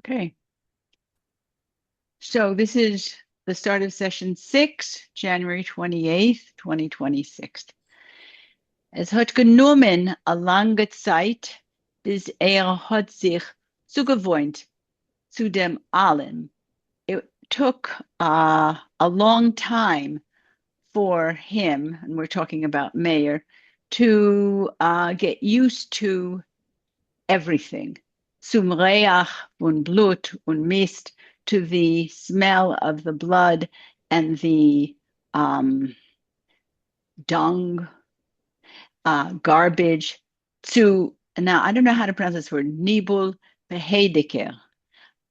Okay. So this is the start of session 6, January 28th, 2026. Es hat genommen a lange Zeit, bis hat sich zugewohnt zu dem Allen. It took a long time for him, and we're talking about Mayer, to get used to everything. Zum Reach und Blut und Mist, to the smell of the blood and the dung, garbage. To, now I don't know how to pronounce this word, Nibul Behediker,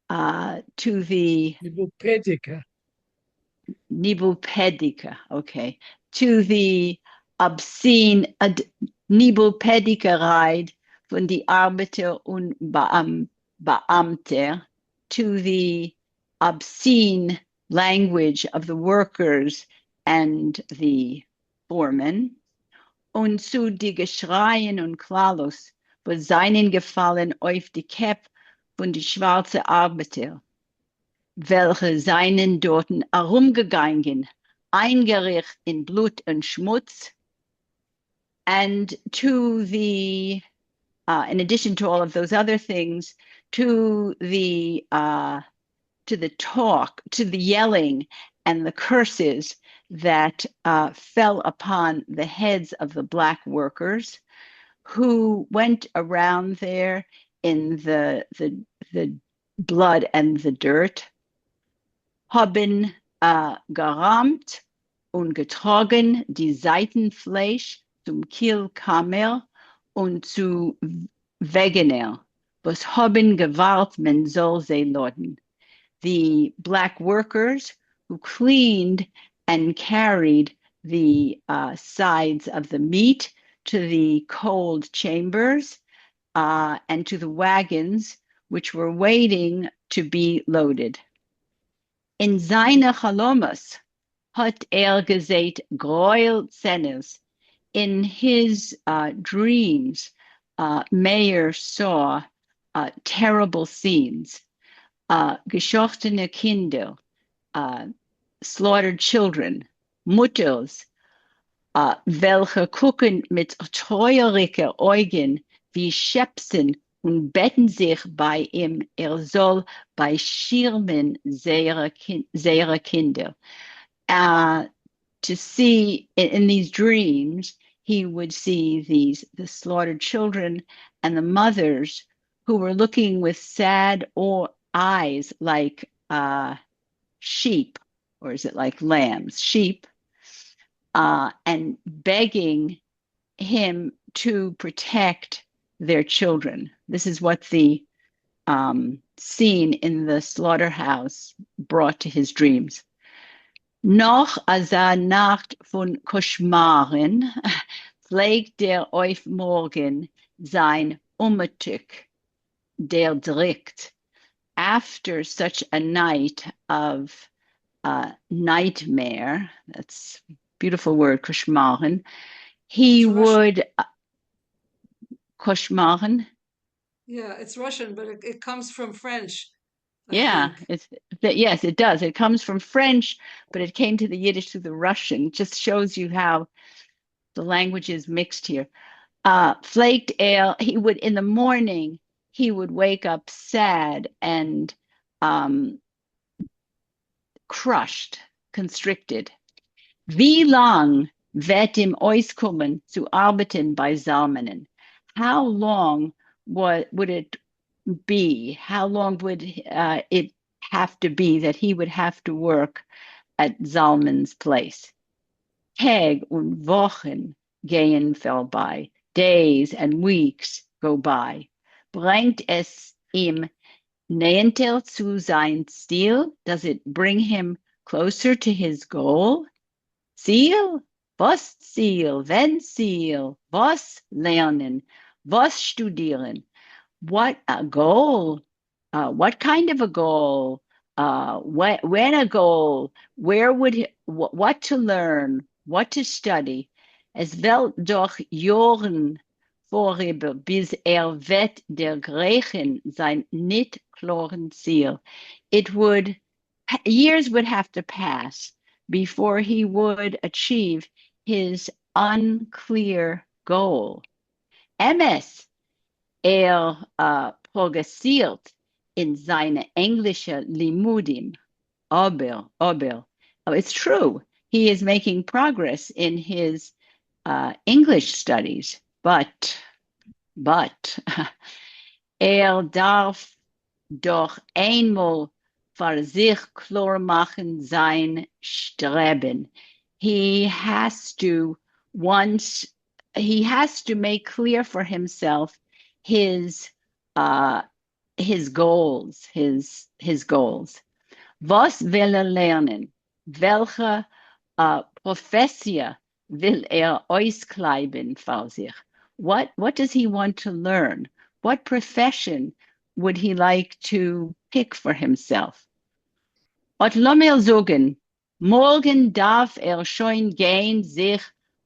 to the Lipopedica. Nibelpedica, okay, to the obscene Nibelpedikerei von die Arbeiter und Beamter, to the obscene language of the workers and the foremen, und zu die Geschreien und Klalus, wo seinen gefallen auf die Kepp von die schwarze Arbeiter, welche seinen dorten herumgegangen, eingericht in Blut und Schmutz, and to the, in addition to all of those other things, to the talk, to the yelling and the curses that fell upon the heads of the Black workers who went around there in the blood and the dirt, haben gerammt und getragen die Seitenfleisch zum Kielkammer und zu Wegener, was haben gewahrt, man soll sie laden. The Black workers who cleaned and carried the sides of the meat to the cold chambers and to the wagons which were waiting to be loaded. In seine Chalomas hat gesät Gräuelszenen. In his dreams, Meyer saw terrible scenes, geschochtene Kinder, slaughtered children, Mutters, welche gucken mit treueriger Augen wie Schäpsen und betten sich bei ihm, soll bei Schirmen seiner Kinder. To see in these dreams, he would see the slaughtered children and the mothers who were looking with sad eyes like sheep, or is it like lambs? Sheep, and begging him to protect their children. This is what the scene in the slaughterhouse brought to his dreams. Noch als Nacht von Koschmaren pflegt auf morgen sein Umtück, der drückt. After such a night of nightmare, that's a beautiful word, Koschmaren, he would Koschmaren. Yeah, it's Russian, but it comes from French. Yeah, yes, it does. It comes from French, but it came to the Yiddish through the Russian. It just shows you how the language is mixed here. Flaked ale, he would, in the morning, he would wake up sad and crushed, constricted. Wie lang wird ihm auskommen zu arbeiten bei Salmanen? How long would it be? How long would it have to be that he would have to work at Zalman's place? Tag und Wochen gehen vorbei. Days and weeks go by. Bringt es ihm näher zu sein Ziel? Does it bring him closer to his goal? Ziel? Was Ziel? Wenn Ziel? Was lernen? Was studieren? What a goal? What kind of a goal? When a goal? Where would he, what to learn? What to study? Es wird doch Jahren vorüber, bis wird der Griechen sein nicht chloren seal. It would, years would have to pass before he would achieve his unclear goal. MS, progressiert in seine englische Limudim. Oh, it's true. He is making progress in his English studies, but darf doch einmal für sich klar machen sein Streben. Once he has to make clear for himself his uh, his goals, his goals. Was will lernen? Welche Professie will auskleiben für sich? What does he want to learn? What profession would he like to pick for himself? Und Lommel sagen, morgen darf schon gehen sich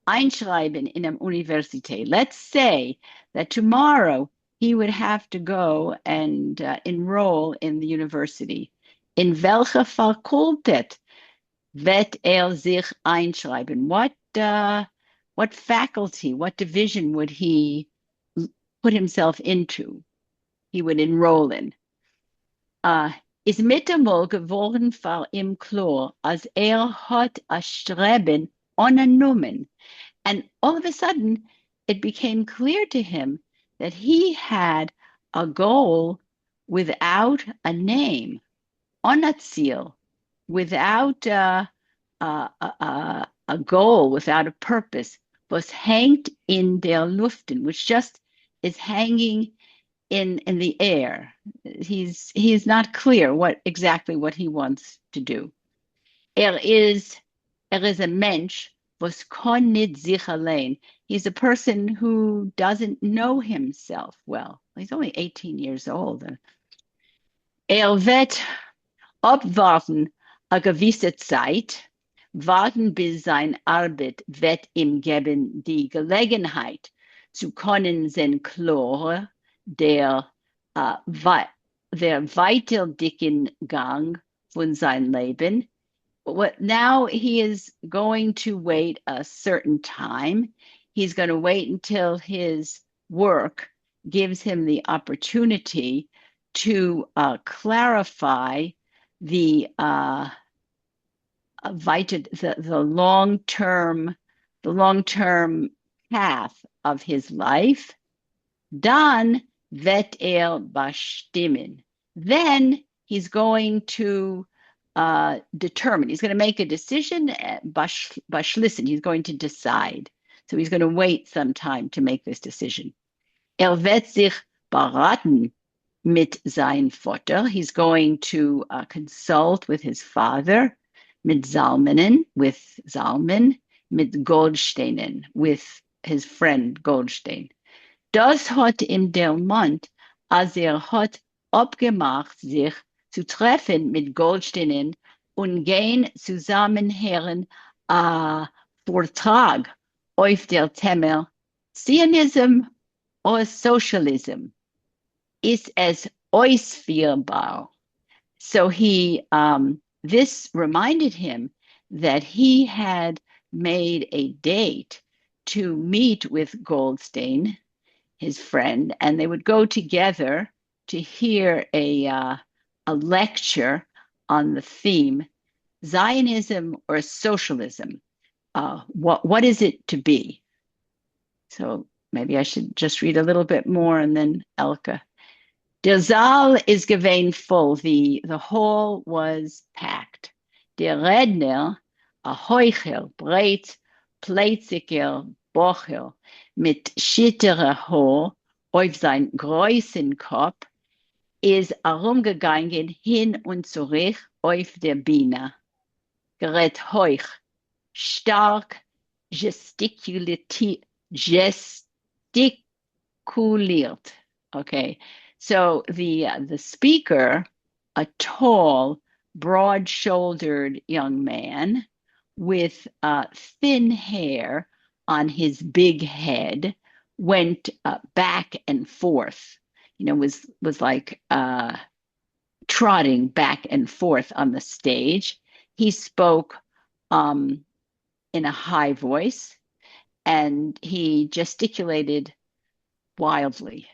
einschreiben in der Universität. Let's say that tomorrow he would have to go and enroll in the university. In welche Fakultät wird sich einschreiben? What faculty, what division would he put himself into? He would enroll in. Is mittemol geworden für ihm klar, als hat a Streben unternommen. And all of a sudden, it became clear to him that he had a goal without a name, ohne Ziel, without a goal, without a purpose, was hängt in der Luften, which just is hanging in the air. He's not clear exactly what he wants to do. Is a Mensch, was kann nicht sich allein. He's a person who doesn't know himself well. He's only 18 years old. Wird abwarten a gewisse Zeit, warten bis sein Arbeit wird ihm geben die Gelegenheit zu können sein klar der weiterdicken Gang von sein Leben. Now he is going to wait a certain time. He's going to wait until his work gives him the opportunity to clarify the long-term path of his life. Dann wird bestimmen. Then he's going to determine. He's going to make a decision. Beschließen. He's going to decide. So he's going to wait some time to make this decision. Wird sich beraten mit sein Vater. He's going to consult with his father, mit Salmenen, with Salmen, mit Goldsteinen, with his friend Goldstein. Das hat ihm der Mann, als hat abgemacht, sich zu treffen mit Goldsteinen und gehen zusammen hören Vortrag auf der Thema Zionism or Socialism. Ist es ausführbar? So this reminded him that he had made a date to meet with Goldstein, his friend, and they would go together to hear a lecture on the theme Zionism or socialism. What is it to be? So maybe I should just read a little bit more and then Elke. Der Saal is gewesen full. The hall was packed. Der Redner, a heuchel, breit, plätziger Bocher, mit schitterer Haar auf sein großen Kopf, ist herumgegangen hin und zurück auf der Bühne. Gerät hoch, stark gestikuliert. Okay, so the speaker, a tall, broad-shouldered young man with thin hair on his big head, went back and forth. Was like trotting back and forth on the stage. He spoke in a high voice and he gesticulated wildly.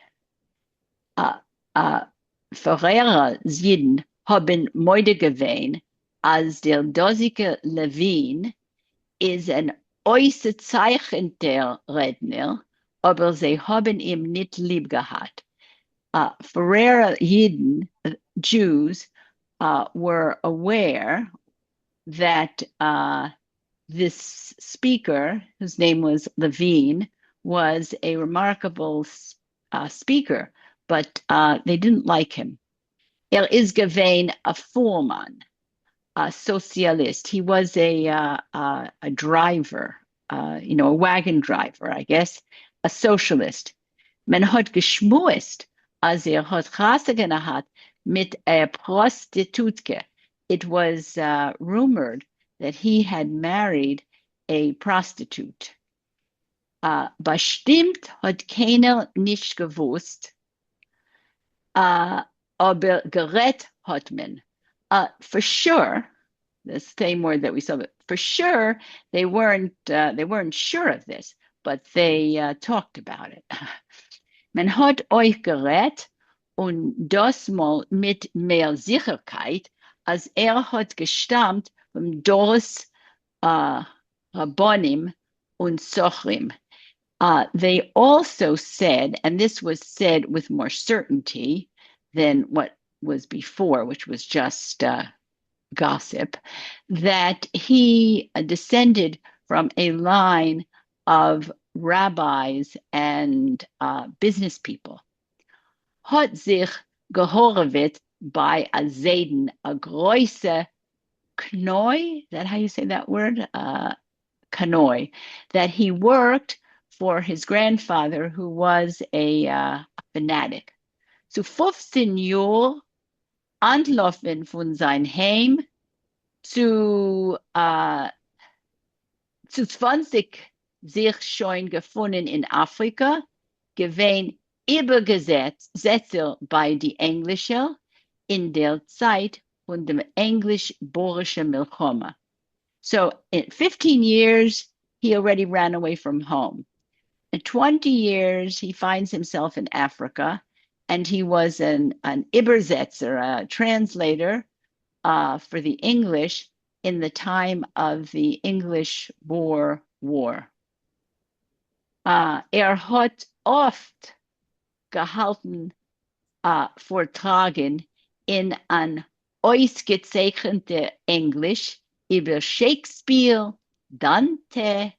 Verehrer Jiden haben moide gewein, als der dosige Levin is ein ausgezeichnter Redner, aber sie haben ihm nicht lieb gehabt. Ferreira Yidden, Jews, were aware that this speaker, whose name was Levine, was a remarkable speaker, but they didn't like him. Is gewein a foreman, a socialist. He was a driver, a wagon driver, I guess, a socialist. Men hat geschmust, als hat Chasse gehabt mit a Prostitutke. It was rumored that he had married a prostitute. Bestimmt hat keiner nicht gewusst, aber gerät hat man. For sure, the same word that we saw, but for sure they weren't sure of this, but they talked about it. Man hat euch gerät und das mal mit mehr Sicherheit, als hat gestammt vom Doris Rabbonim und Sochrim. They also said, and this was said with more certainty than what was before, which was just gossip, that he descended from a line of rabbis and business people. Hat sich gehorvet by a Zayden, a große Knoi, is that how you say that word? Kanoi, that he worked for his grandfather, who was a fanatic. Zu 15 Jahren antlaufen von sein Heim zu 20 sich schon gefunden in Afrika, gewesen Übersetzer bei die Englischer in der Zeit von dem englisch-boerischen Milchoma. So in 15 years, he already ran away from home. In 20 years, he finds himself in Africa, and he was an Übersetzer, a translator for the English in the time of the English-Boer War. Hat oft gehalten Vortragen in an ausgezeichnete Englisch über Shakespeare, Dante,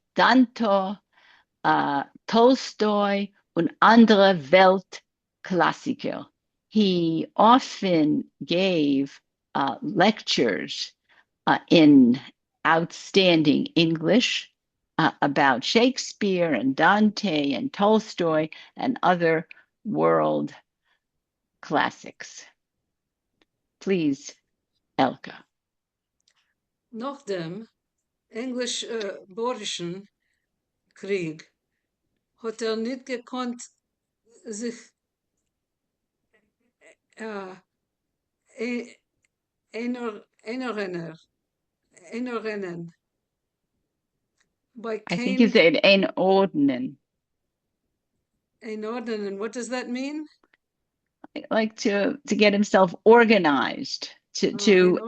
Tolstoy und andere Weltklassiker. He often gave lectures in outstanding English about Shakespeare and Dante and Tolstoy and other world classics. Please, Elke. Nach dem englisch-boerischen Krieg hat nicht gekonnt sich einrennen. Bei I think you said einordnen. Einordnen. What does that mean? Like to get himself organized, to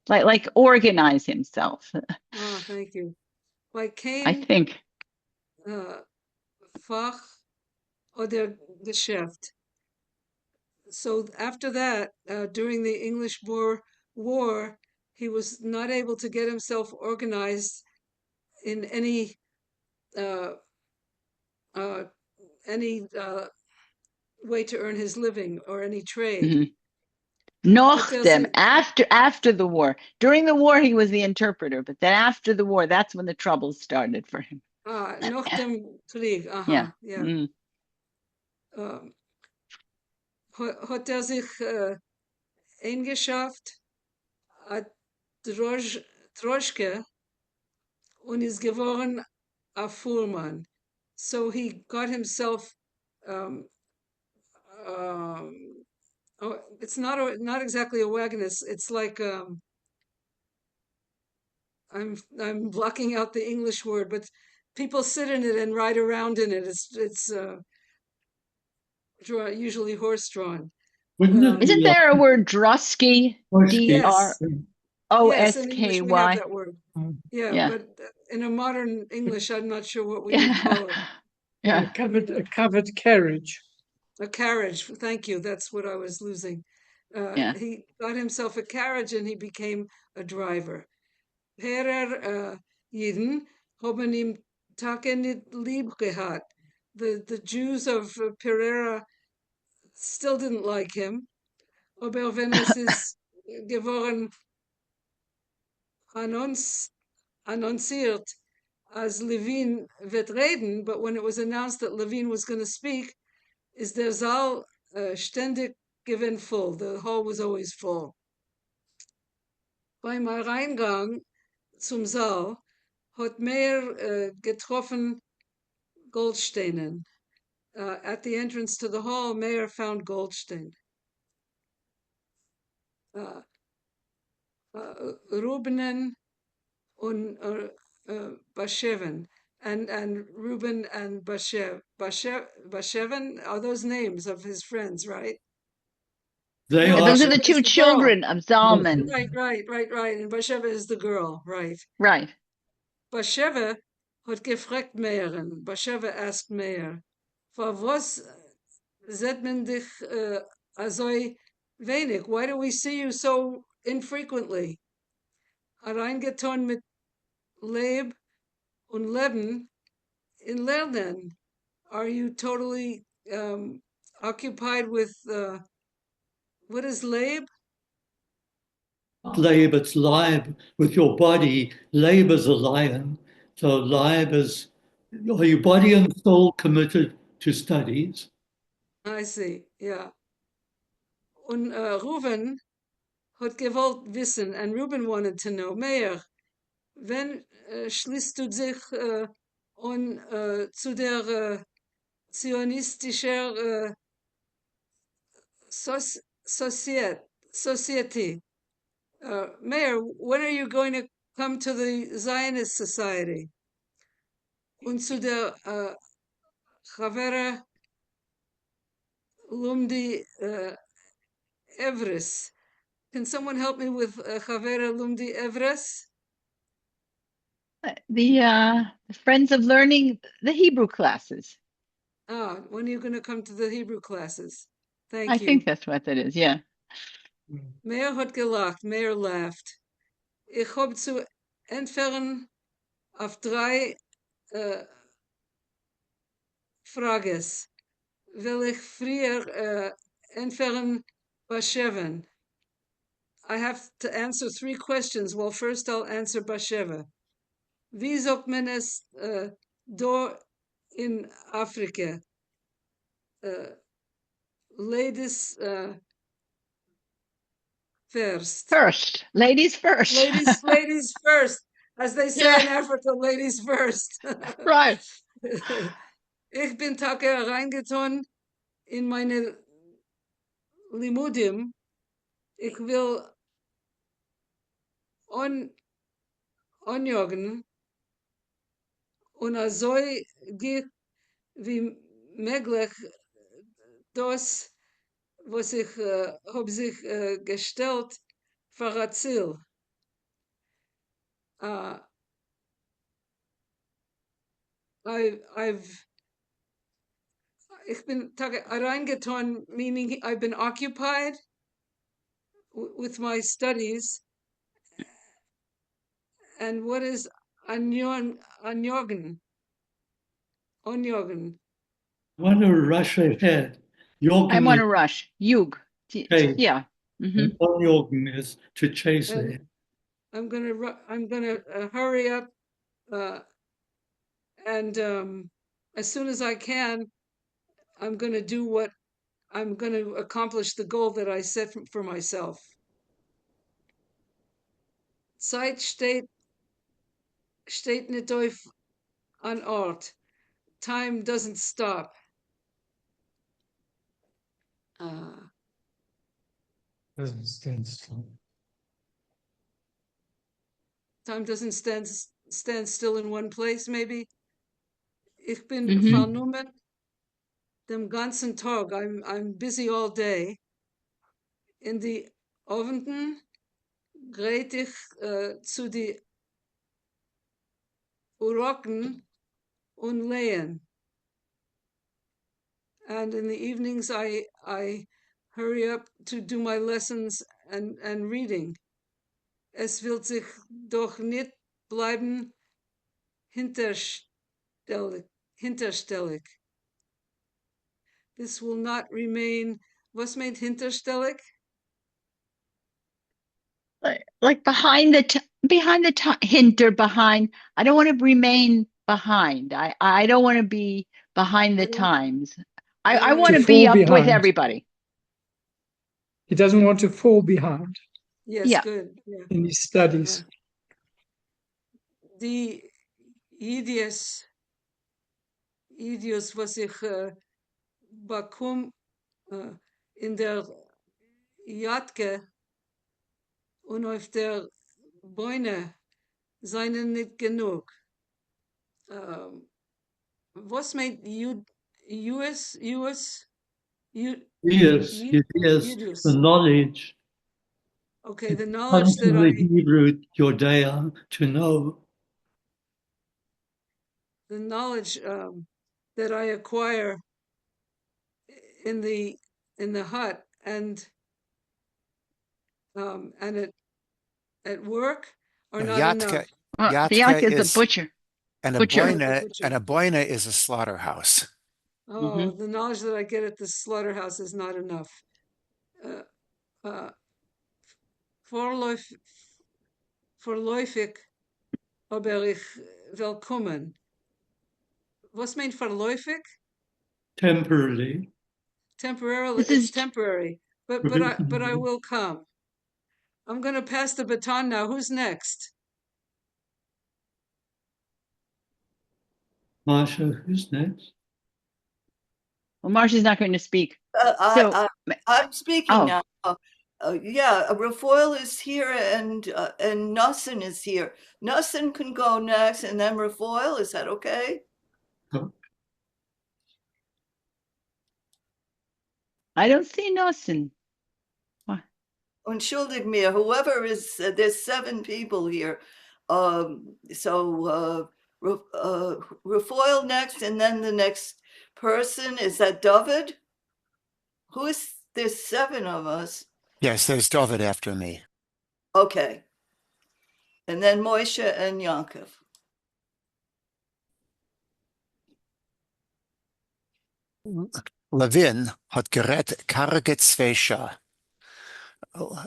like organize himself. Oh, thank you. By kein I think Fach oder Geschäft. So after that, during the English-Boer War, he was not able to get himself organized in any way to earn his living or any trade. Mm-hmm. Noch dem, after the war. During the war, he was the interpreter, but then after the war, that's when the troubles started for him. Nach dem Krieg, yeah. Yeah. Hat sich eingeschafft, a Droschke und ist geworden a Fuhrmann. So he got himself a Oh, it's not exactly a wagon. It's like I'm blocking out the English word, but people sit in it and ride around in it. Usually horse drawn. Wouldn't it Um, Isn't be there a word drosky? yes, D-R-O-S-K-Y? yes, in English we have that word. Yeah, Yeah. but in a modern English, I'm not sure what we would Yeah. call it. Yeah. a covered carriage? A carriage. Thank you. That's what I was losing. Yeah. He got himself a carriage and he became a driver. Perer Yidden haben ihm Tage nicht lieb gehabt. The Jews of Pereira still didn't like him. Aber wenn es ist geworden annonciert as Levine wird reden, but when it was announced that Levine was going to speak, is der Saal ständig gewinn full. The hall was always full. Beim Reingang zum Saal hat Meir getroffen Goldsteinen. At the entrance to the hall, Meir found Goldstein. Rubenen und Basheven. And Reuben and Basheven are those names of his friends, right? They No, Yeah, are those are the Basheva is two the girl. children of Zalman. Right. And Basheva is the girl, right? Right. Basheva hat gefragt Meeren. Basheva asked Meir, "For was sieht man dich so wenig? Why do we see you so infrequently?" Reingetan mit Leib und Leben in Lernen. Are you totally occupied with what is Leib? Lab, it's live with your body. Lab is a lion. So live is, are you body and soul committed to studies? I see, yeah. Und Reuven hat gewollt wissen, and Reuben wanted to know, Meir, wenn schließt du dich an zu der zionistischen Society? Meir, when are you going to come to the Zionist Society? Und zu der Chavera Lumdi Evres. Can someone help me with Chavera Lumdi Evres? The Friends of Learning, the Hebrew classes. When are you going to come to the Hebrew classes? I Thank think you. that's what it is. Yeah. Meir hat gelacht, Meir laughed. Ich hab zu entfernen auf drei Frages. Will ich früher entfernen Basheven? I have to answer three questions. Well, first I'll answer Basheva. Wie sagt man es do in Afrika? Ladies first. First. Ladies first. Ladies first. As they say Yeah. in Africa, ladies first. Right. Ich bin Tage reingetan in meine Limudim. Ich will onjogen und so wie möglich das, was ich hab sich gestellt für ein Ziel. I've ich bin reingetan, meaning I've been occupied with my studies. And what is onjogen? Onjogen. I want to rush ahead. I Jorgen want is to rush. Yug. chase, Yeah. Mm-hmm. and Jorgen is to chase And ahead. I'm gonna hurry up, and as soon as I can, I'm gonna do what I'm gonna accomplish the goal that I set for myself. Zeit steht nicht auf an Ort. Time doesn't stop. Uh, Doesn't stand still. Time doesn't stand still in one place, maybe. Ich bin Mhm. vernommen dem ganzen Tag. I'm busy all day. In die Abenden gerät ich zu die Uroken und Lehen. And in the evenings I hurry up to do my lessons and reading. Es will sich doch nicht bleiben hinterstellig. This will not remain. Was meint hinterstellig? Like behind the hinter behind. I don't want to remain behind. I don't want to be behind the times. I want To to be fall up with behind. everybody. He doesn't want to fall behind Yes, Yeah. good. Yeah. in his studies. Die Ideas, was ich bekomme in der Jatke und auf der Beine seien nicht genug. Was meint US? Yes, it is Judas. the knowledge. Okay, the It knowledge comes that from the Hebrew Judea, to know. the knowledge that I acquire in the hut and at work are not enough. The Yatka Yak is a is butcher. and a Butcher. boina is a slaughterhouse. Oh, the knowledge that I get at the slaughterhouse is not enough. Vorläufig, aber ich willkommen. Was meint vorläufig? Temporarily. Temporarily, This it's is temporary, but I will come. I'm going to pass the baton now. Who's next? Marsha, who's next? well, Marcia's not going to speak. So I'm speaking oh, now. Yeah, Rafael is here and Nussin is here. Nussin can go next, and then Rafael. Is that okay? I don't see Nossen. Entschuldig mir, whoever is, there's 7 people here. So Rafael next, and then the next person, is that David? There's 7 of us. Yes, there's David after me. Okay. And then Moshe and Yaakov. Levin hat gerät karge 2 Scha.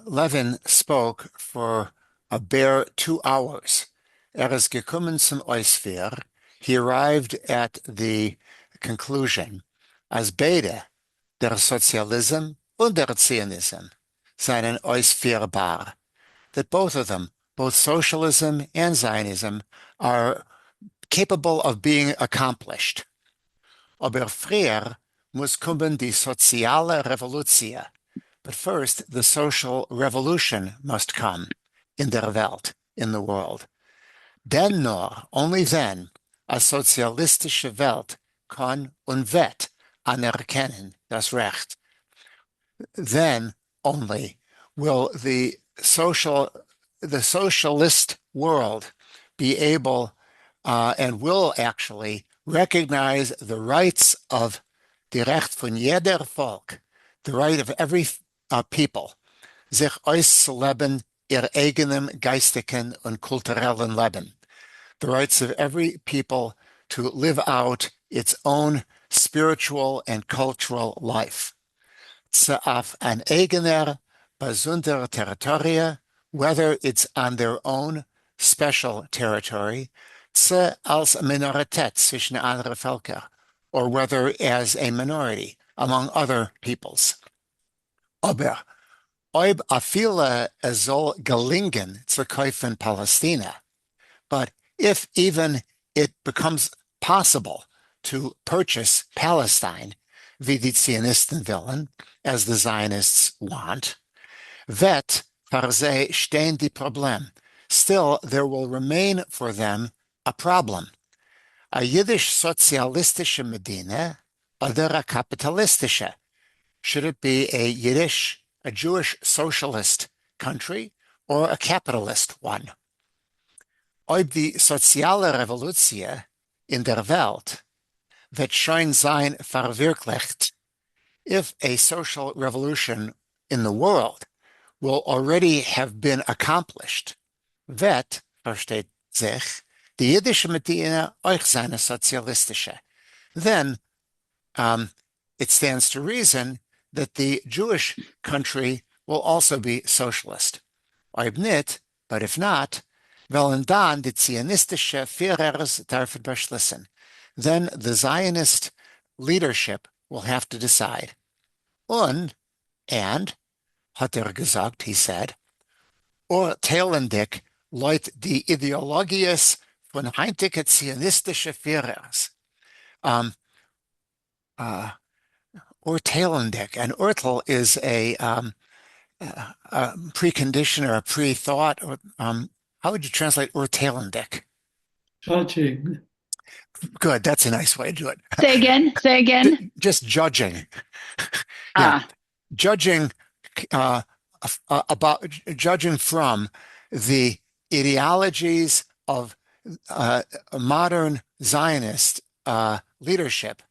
Levin spoke for a bare 2 hours. Is gekommen zum Eisphär. He arrived at the conclusion as beide, der Sozialism und der Zionism, seien ausführbar. That both of them, both socialism and Zionism, are capable of being accomplished. Aber früher muss kommen die soziale Revolution. But first, the social revolution must come in der Welt, in the world. Denn nur, only then, a sozialistische Welt kann und wird anerkennen das Recht. Then only will the socialist world be able and will actually recognize the rights of die Recht von jeder Volk, the right of every people, sich auszuleben ihr eigenem geistigen und kulturellen Leben, the rights of every people to live out its own spiritual and cultural life. Auf an eigener, besonderer territory, whether it's on their own special territory, als Minorität zwischen anderen Völker, or whether as a minority among other peoples. Aber ob a viele es soll gelingen zu kaufen Palästina, but if even it becomes possible to purchase Palestine, wie die Zionisten wollen, as the Zionists want, Vet für sie stehen die Problem. Still, there will remain for them a problem. A Yiddish sozialistische Medina oder a kapitalistische? Should it be a Jewish socialist country or a capitalist one? Ob die soziale Revolution in der Welt wird schon sein verwirklicht, if a social revolution in the world will already have been accomplished, wird, versteht sich, die jiddische Medina euch seine sozialistische. Then it stands to reason that the Jewish country will also be socialist. Ob nicht, but if not, wollen dann die zionistische Führers dürfen beschließen. Then the Zionist leadership will have to decide. And, hat gesagt, he said, urteilendig leut die Ideologies von heintige zionistische Führers. Urteilendig, and urtel is a precondition or a pre-thought. How would you translate urteilendig? Judging. Good, that's a nice way to do it. Say again. Just judging. Yeah, judging about judging from the ideologies of modern Zionist leadership.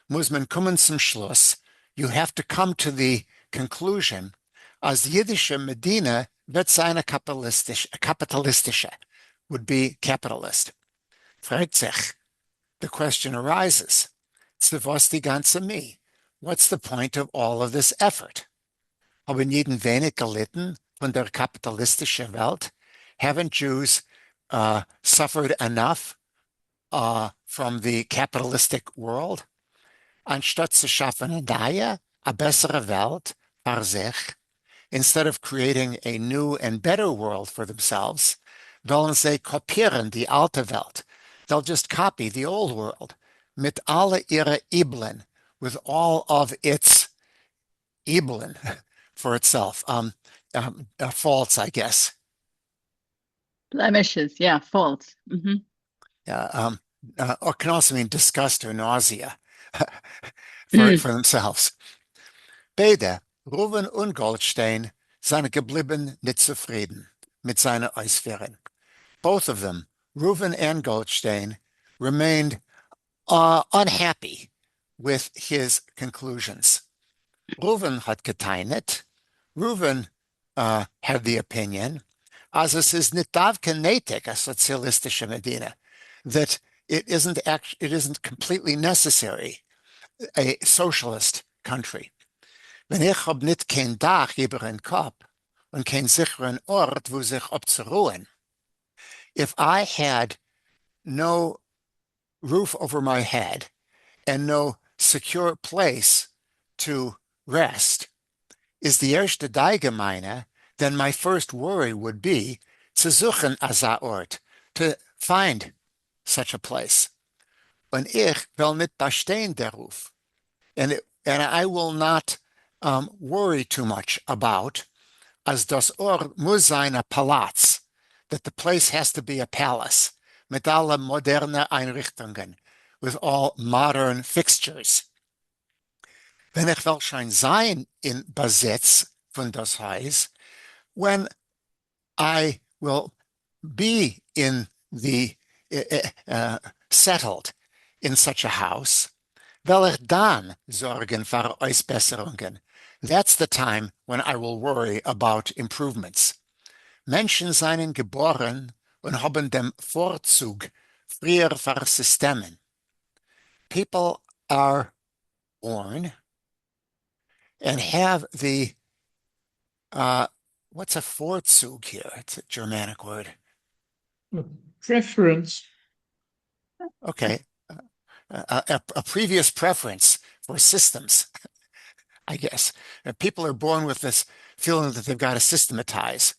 Muss man kommen zum Schluss. You have to come to the conclusion, as jiddische Medina wird seine kapitalistische, would be capitalist. Fragt sich, the question arises, zu was die ganze me? What's the point of all of this effort? Haben Jeden wenig gelitten von der kapitalistischen Welt? Haven't Jews suffered enough from the capitalistic world? Anstatt zu schaffen a bessere Welt für sich, instead of creating a new and better world for themselves, wollen sie kopieren die alte Welt. They'll just copy the old world, mit alle ihre Iblen, with all of its Iblen for itself, faults, I guess. Blemishes, yeah, faults. Or can also mean disgust or nausea for themselves. Beide, Reuven und Goldstein, seien geblieben nicht zufrieden mit seiner Ausführung. Both of them, Reuven and Goldstein, remained unhappy with his conclusions. Reuven hat geteinet. Reuven had the opinion, as es ist nicht davke nötig a sozialistische Medina, that it isn't completely necessary a socialist country. Wenn ich hab nicht kein Dach über den Kopf und kein sicheren Ort, wo sich abzuruhen, if I had no roof over my head and no secure place to rest, is the erste Deigemeine, then my first worry would be zu suchen a Ort, to find such a place. Und ich will nicht bestehen der Ruf. And I will not worry too much about as das Ort muss sein a Palaz, that the place has to be a palace, mit alle moderne Einrichtungen, with all modern fixtures. Wenn ich will schon sein in Besitz von das Haus, when I will be in the settled in such a house, will ich dann sorgen für Ausbesserungen. That's the time when I will worry about improvements. Menschen seien geboren und haben dem Vorzug früher für Systemen. People are born and have the, what's a Vorzug here? It's a Germanic word. Preference. Okay. A previous preference for systems, I guess. People are born with this feeling that they've got to systematize.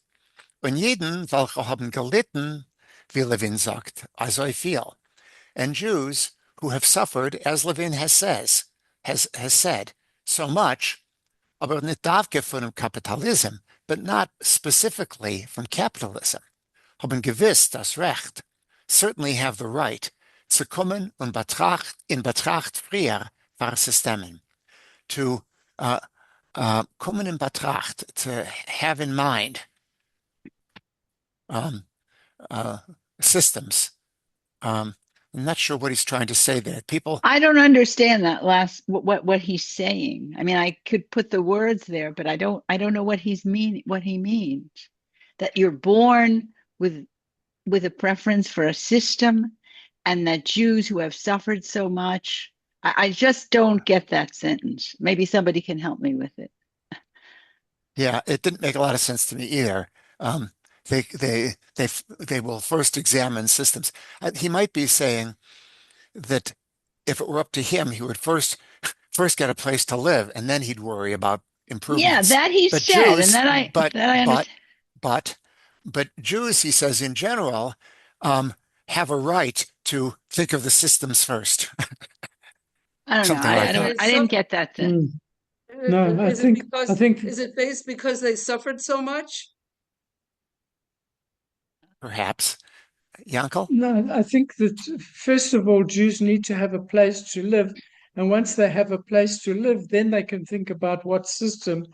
Und jeden, welche haben gelitten, wie Levin sagt, also I feel. And Jews who have suffered, as Levin has said, so much, aber nicht davke von dem Kapitalism, but not specifically from capitalism, haben gewiss das Recht, certainly have the right, zu kommen und in Betracht früher für Systemen, to kommen in Betracht, to have in mind systems. I'm not sure what he's trying to say there. People, I don't understand that last what he's saying. I mean, I could put the words there, but I don't know what he means. That you're born with a preference for a system, and that Jews who have suffered so much. I just don't get that sentence. Maybe somebody can help me with it. yeah, it didn't make a lot of sense to me either. They will first examine systems. He might be saying that if it were up to him, he would first get a place to live, and then he'd worry about Yeah, improvements. that he But said, Jews, and I understand. but Jews, he says in general, have a right to think of the systems first. I don't know. Something like that. I didn't get that sentence. No, I think Is it based because they suffered so much? Perhaps. Yankel? no, I think that first of all, Jews need to have a place to live, and once they have a place to live, then they can think about what system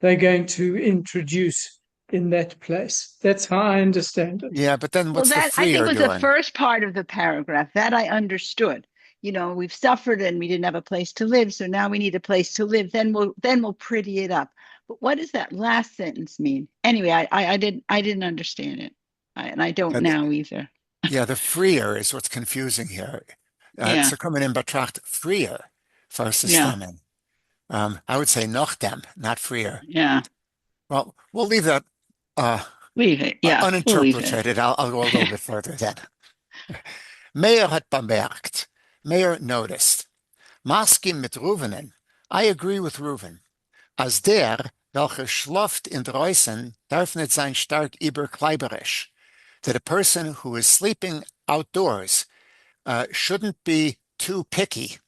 they're going to introduce in that place. That's how I understand it. Yeah, but then what's the That I think freer was the doing? first part of the paragraph that I understood. You know, we've suffered and we didn't have a place to live, so now we need a place to live. Then we'll pretty it up. But what does that last sentence mean? Anyway, I didn't understand it, and I don't now either. Yeah, the freer is what's confusing here. Yeah. Zu kommen in Betracht freer für Systemen. I would say noch dem, not freer. Yeah. Well, we'll leave that Leave it. Yeah. uninterpreted. I'll go a little bit further then. Meir hat bemerkt. Meir noticed. Maskim mit Ruvenen. I agree with Reuven. As der, welcher schläft in draußen, darf nicht sein stark überkleiberisch. That a person who is sleeping outdoors shouldn't be too picky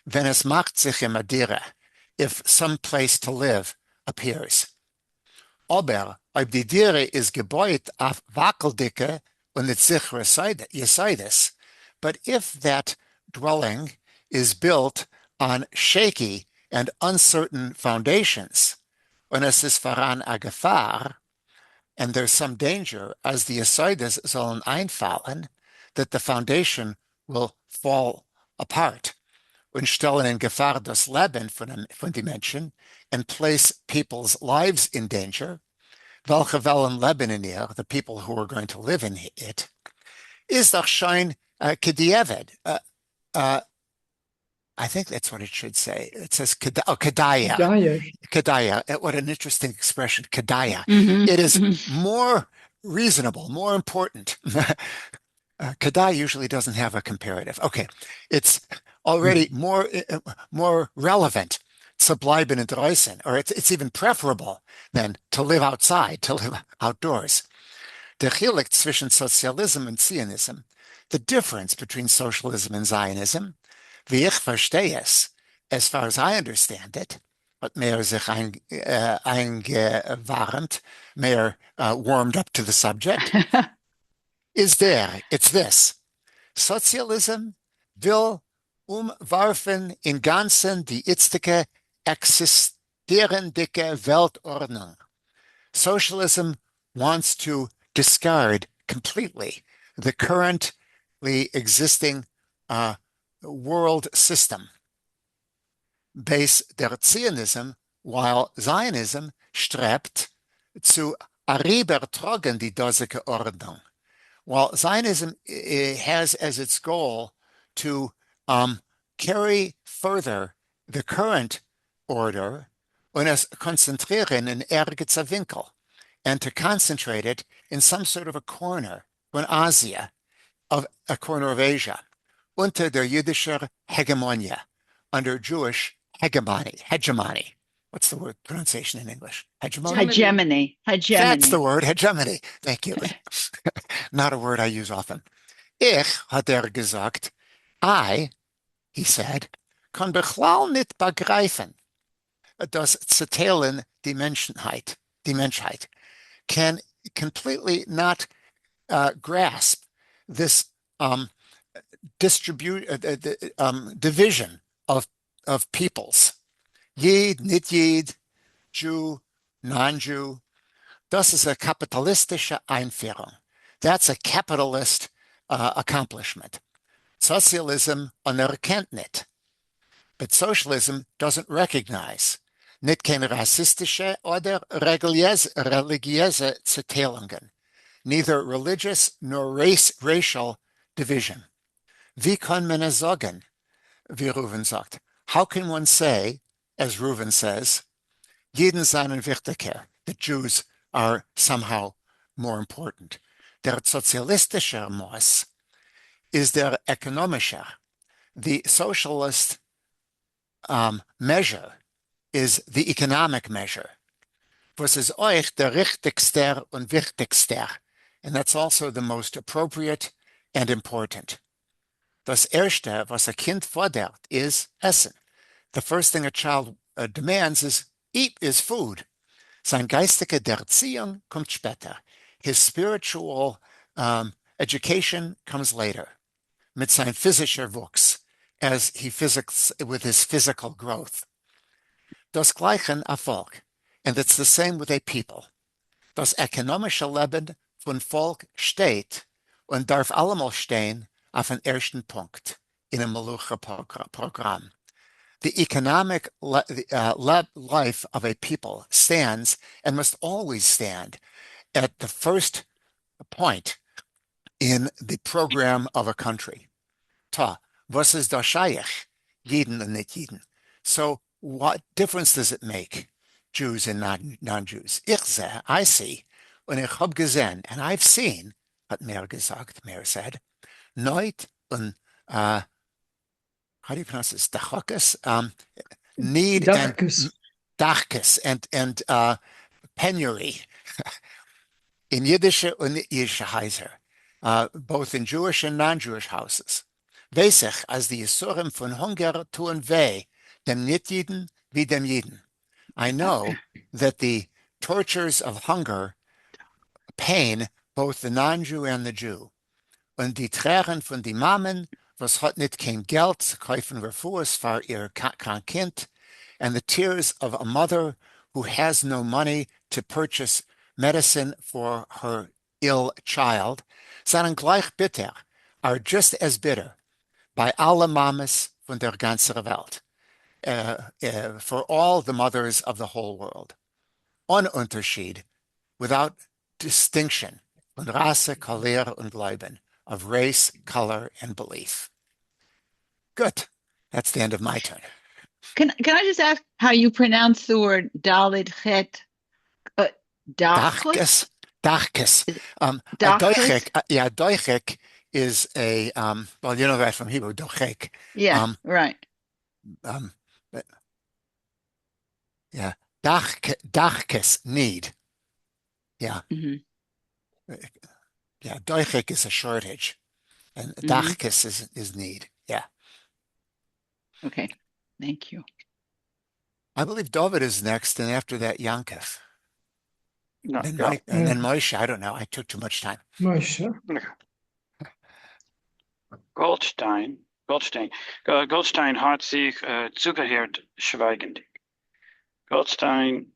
wenn es macht sich im Adire, if some place to live appears. Aber ob die Dire is gebaut auf Wackeldicke und nicht sichere Yesaides, but if that dwelling is built on shaky and uncertain foundations, und es ist voran a Gefahr, and there's some danger, as the Yesaides sollen einfallen, that the foundation will fall apart und stellen in Gefahr das Leben von die Menschen and place people's lives in danger, welche wollen leben in ihr, the people who are going to live in it, is doch schon kediyeved. I think that's what it should say. It says kedaya. Kedaya. What an interesting expression, kedaya. It is more reasonable, more important. Kedai usually doesn't have a comparative. Okay, it's already more relevant zu bleiben in draußen, or it's even preferable than to live outside, to live outdoors. Der Chilik zwischen Sozialism and Zionism, the difference between socialism and Zionism, wie ich verstehe es, as far as I understand it, but mehr sich eingewarmt, mehr warmed up to the subject, is there. It's this. Sozialism will umwerfen in ganzen die jetzige existierende Weltordnung. Socialism wants to discard completely the currently existing world system. Base der Zionism, while Zionism strebt zu herübertragen die dosige Ordnung. While Zionism has as its goal to carry further the current order und es konzentrieren in ergetzer Winkel, and to concentrate it in some sort of a corner in Asia, of a corner of Asia, unter der jüdischer Hegemonie, under Jewish hegemony. What's the word pronunciation in English? Hegemony. That's the word, hegemony. Thank you. Not a word I use often. Ich, hat gesagt, I, he said, kann bechlal nicht begreifen, das Zerteilen die Menschheit, die Menschheit, can completely not grasp this division of peoples. Jid, nicht Jid, Jew, non-Jew. Das ist a kapitalistische Einführung. That's a capitalist accomplishment. Socialism anerkennt nicht, but socialism doesn't recognize nicht keine rassistische oder religiöse Zerteilungen, neither religious nor racial division. Wie kann man es sagen, wie Reuven sagt? How can one say, as Reuven says, Jeden seinen wichtiger, the Jews are somehow more important? Der sozialistische Maß is der economische. The socialist measure is the economic measure. Was ist euch der richtigste und wichtigste? And that's also the most appropriate and important. Das erste, was a Kind fordert, is Essen. The first thing a child demands is food. Sein geistige Erziehung kommt später. His spiritual education comes later. Mit sein physischer Wuchs, as he with his physical growth. Das gleiche Erfolg, and it's the same with a people. Das ökonomische Leben von Volk steht und darf allemal stehen auf den ersten Punkt in einem Melucha-Programm. The economic life of a people stands and must always stand at the first point in the program of a country. Ta, was ist da Shaykh? Jeden und nicht jeden. So what difference does it make, Jews and non-Jews? I see, und ich habe gesehen, and I've seen, hat Meir gesagt, Meir said, Neut und how do you pronounce this? Dachakas? Need Dachkes. and penury in Yiddish and Yiddish Heiser, both in Jewish and non-Jewish houses. Weisig, as the Yisurim von Hunger tun weh, dem Nicht-Jiden wie dem Jiden. I know that the tortures of hunger pain both the non-Jew and the Jew. Und die Tränen von die Mammen, was hat nicht kein Geld zu kaufen Refuas für ihr krank Kind, and the tears of a mother who has no money to purchase medicine for her ill child, seien gleich bitter, are just as bitter by alle Mamas von der ganzen Welt, for all the mothers of the whole world. Ununterschied, without distinction, von Rasse, Color und Glauben, of race, color, and belief. Good. That's the end of my turn. Can I just ask how you pronounce the word Dalit Chet? Dachkes. Doichek is a, well, you know that from Hebrew, dochek. Yeah, right. Yeah, dachkes, need. Yeah. Mm-hmm. Yeah, doichek is a shortage, and dachkes is need. Yeah. Okay, thank you. I believe David is next, and after that, Yankov. No, And ja. then Moshe, I don't know. I took too much time. Moshe. Goldstein hat sich zugehört schweigend. Goldstein,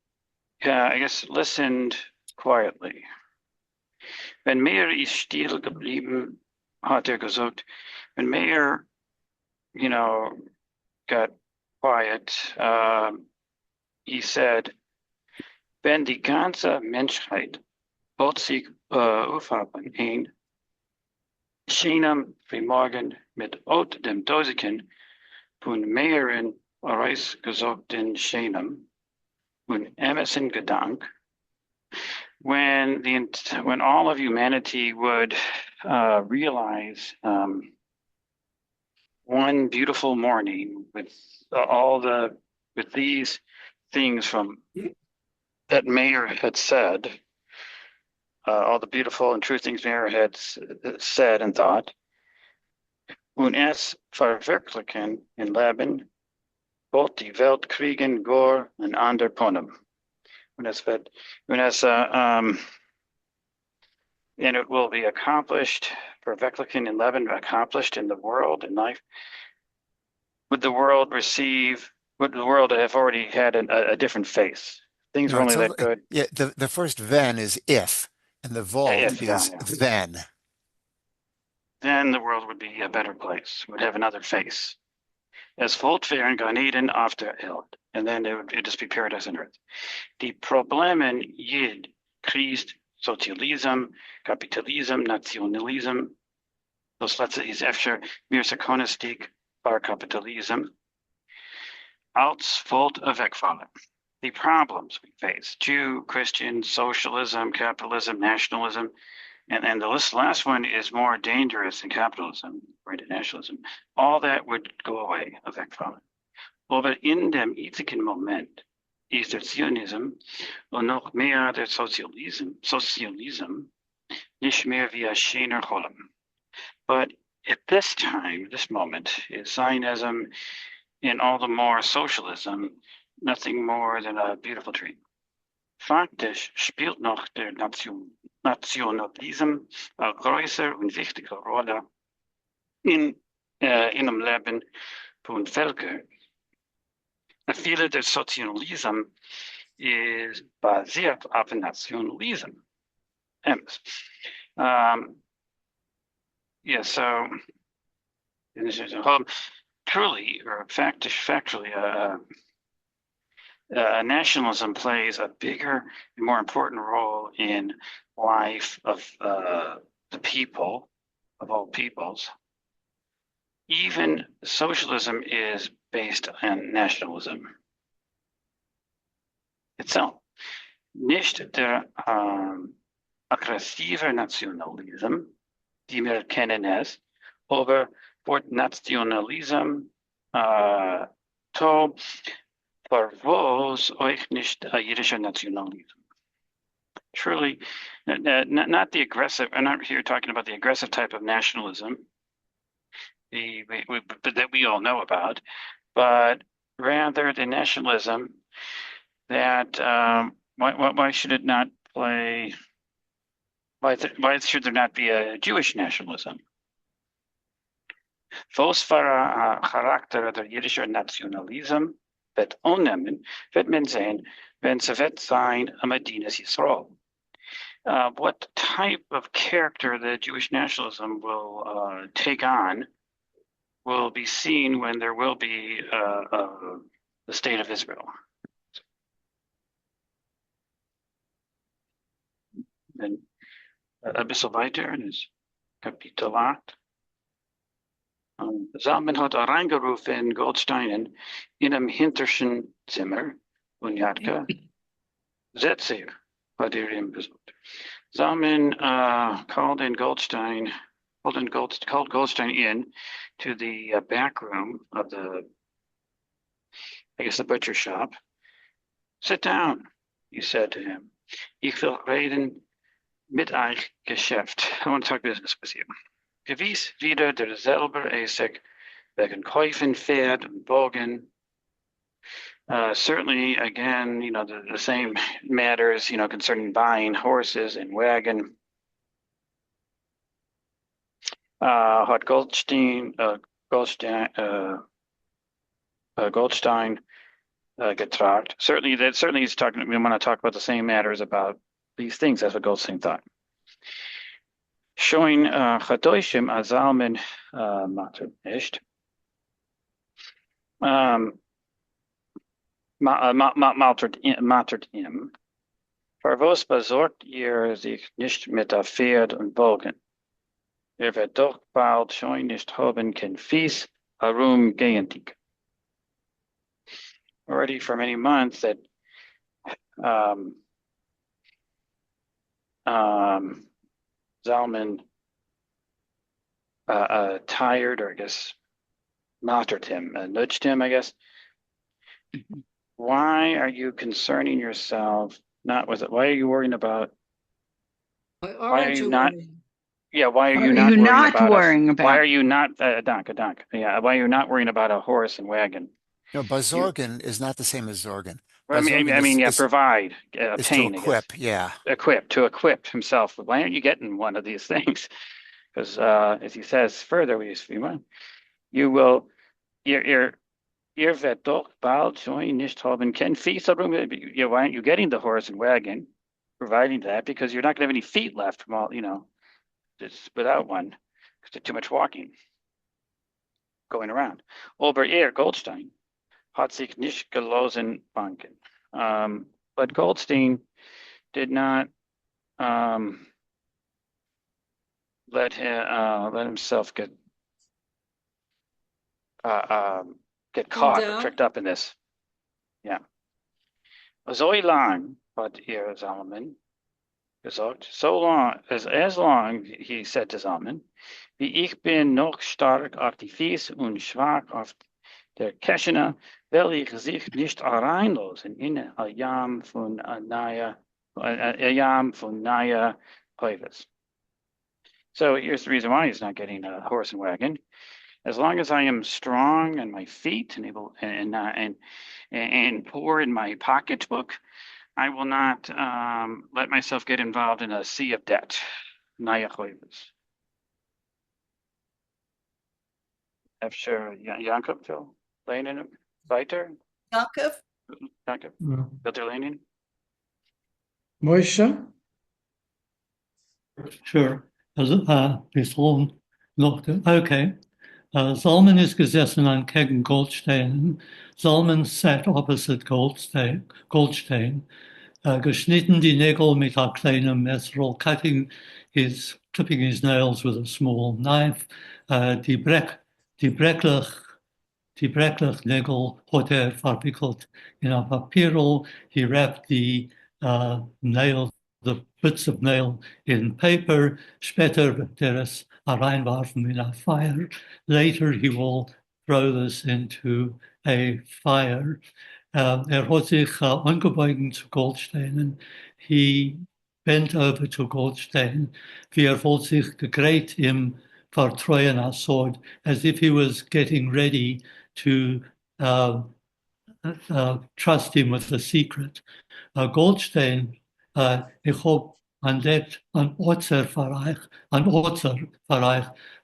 yeah, I guess, listened quietly. Wenn Meir ist still geblieben, hat gesagt, when Meir, got quiet, he said, wenn die ganze Menschheit wird sich aufhaben in Shinam frühmorgen mit Ot dem Dosiken von mehreren Reis gesagt in Shinam und Emerson Gedank, when all of humanity would realize one beautiful morning with these things from that Meir had said, all the beautiful and true things Meir had said and thought, und es verwirklichen in Leben, wird die Welt kriegen Gor and ander Ponem. and it will be accomplished, verwirklichen in Leben, accomplished in the world, in life. Would the world have already had a different face? Things No, were only that good. yeah, the first then is if, and the Yeah, Wald is then. Then the world would be a better place, would have another face. As volt wären Gan Eden after Eld. And then it would just be paradise on earth. Die Problemen jid, Christ, Sozialism, Kapitalism, Nationalism, das letzte is efter meer secondistiek voor kapitalism, als volt wegvallen. The problems we face, Jew, Christian, socialism, capitalism, nationalism, and the last one is more dangerous than capitalism, right, nationalism. All that would go away, wegvallen. Aber in dem jetzigen Moment ist der Zionism und noch mehr der Sozialism nicht mehr wie ein schöner Cholm. But at this time, this moment, is Zionism and all the more socialism nothing more than a beautiful dream. Faktisch spielt noch der Nationalism eine größere und wichtige Rolle in dem Leben von Völkern. Viele der Sozialism is basiert auf Nationalism. So truly or factually, nationalism plays a bigger and more important role in life of the people, of all peoples. Even socialism is based on nationalism itself. Nicht der aggressive Nationalism, die wir kennen es, aber Wort Nationalism to verwoes euch nicht jüdischer Nationalism. Truly, not the aggressive, I'm not here talking about the aggressive type of nationalism that we all know about, but rather the nationalism that why should it not play? Why should there not be a Jewish nationalism? Vos vara Charakter der jüdischer Nationalism wird onnemen, wird men zijn, wenn ze wird zijn a Medinas Yisrael. What type of character the Jewish nationalism will take on will be seen when there will be the state of Israel. En een beetje weiter in het kapitel 8. Zalman hat reingerufen in Goldsteinen in einem hintersten Zimmer und Jadka, setz hier, hat ihm besucht. Zalman called Goldstein in to the back room of the butcher shop. Sit down, he said to him. Ich will reden mit euch Geschäft. I want to talk business with you. Gewiss wieder derselbe Esek wegen Käufen, Pferd und Bogen. Certainly, again, the same matters, concerning buying horses and wagon. Hat Goldstein getracht. Certainly he's talking, we want to talk about the same matters about these things. That's what Goldstein thought. Showing Chadoshim Azalman Mater nicht. Matert ihm. Verwos besorgt ihr sich nicht mit der Pferd und Bogen. Wird doch bald schon nicht haben kein Fies, herum gehentig. Already for many months that Zalman tired, or I guess mattered him, nudged him, I guess. Why are you concerning yourself not with it? Why are you worrying about? Why are you not? Yeah, why are you not worrying about? Why are you not? Danke. Yeah, why are you not worrying about a horse and wagon? No, Bazorgan is not the same as Zorgan. Well, Presuming provide, is to obtain, I guess. equip, yeah. To equip himself. Why aren't you getting one of these things? Because as he says further, you will, ihr werdet doch bald schon nicht haben kein Vieh. Why aren't you getting the horse and wagon, providing that? Because you're not going to have any feet left from all, just without one, because there's too much walking going around. Ober Goldstein hat sich nicht gelosen banken. But Goldstein did not let himself get caught or tricked up in this. Yeah. So lang hat Solomon gesagt, so long as long, he said to Solomon, wie ich bin noch stark auf die Fies und schwach auf der Keschene, will ich sich nicht reinlosen in Ayam von Naya Koivis. So here's the reason why he's not getting a horse and wagon. As long as I am strong on my feet and able and poor in my pocketbook, I will not let myself get involved in a sea of debt. Naya Koivis. After Jakob till Lenin weiter. Yaakov? Jakob, wilt er Lenin? Moshe? Sure. Okay. Solomon ist gesessen an Kegen Goldstein. Solomon sat opposite Goldstein, geschnitten die Nägel mit a kleinem Messer, clipping his nails with a small knife. Die Brecklich Nägel hat verwickelt in a papiro. He wrapped the bits of nail in paper. Später wird es reinwerfen in a fire. Later he will throw this into a fire. Hat sich angebeugt zu Goldsteinen. He bent over to Goldstein. Wie wollte sich gegräht im Vertreuen a sword, as if he was getting ready to trust him with the secret. Goldstein, ich hab an Otzer für euch.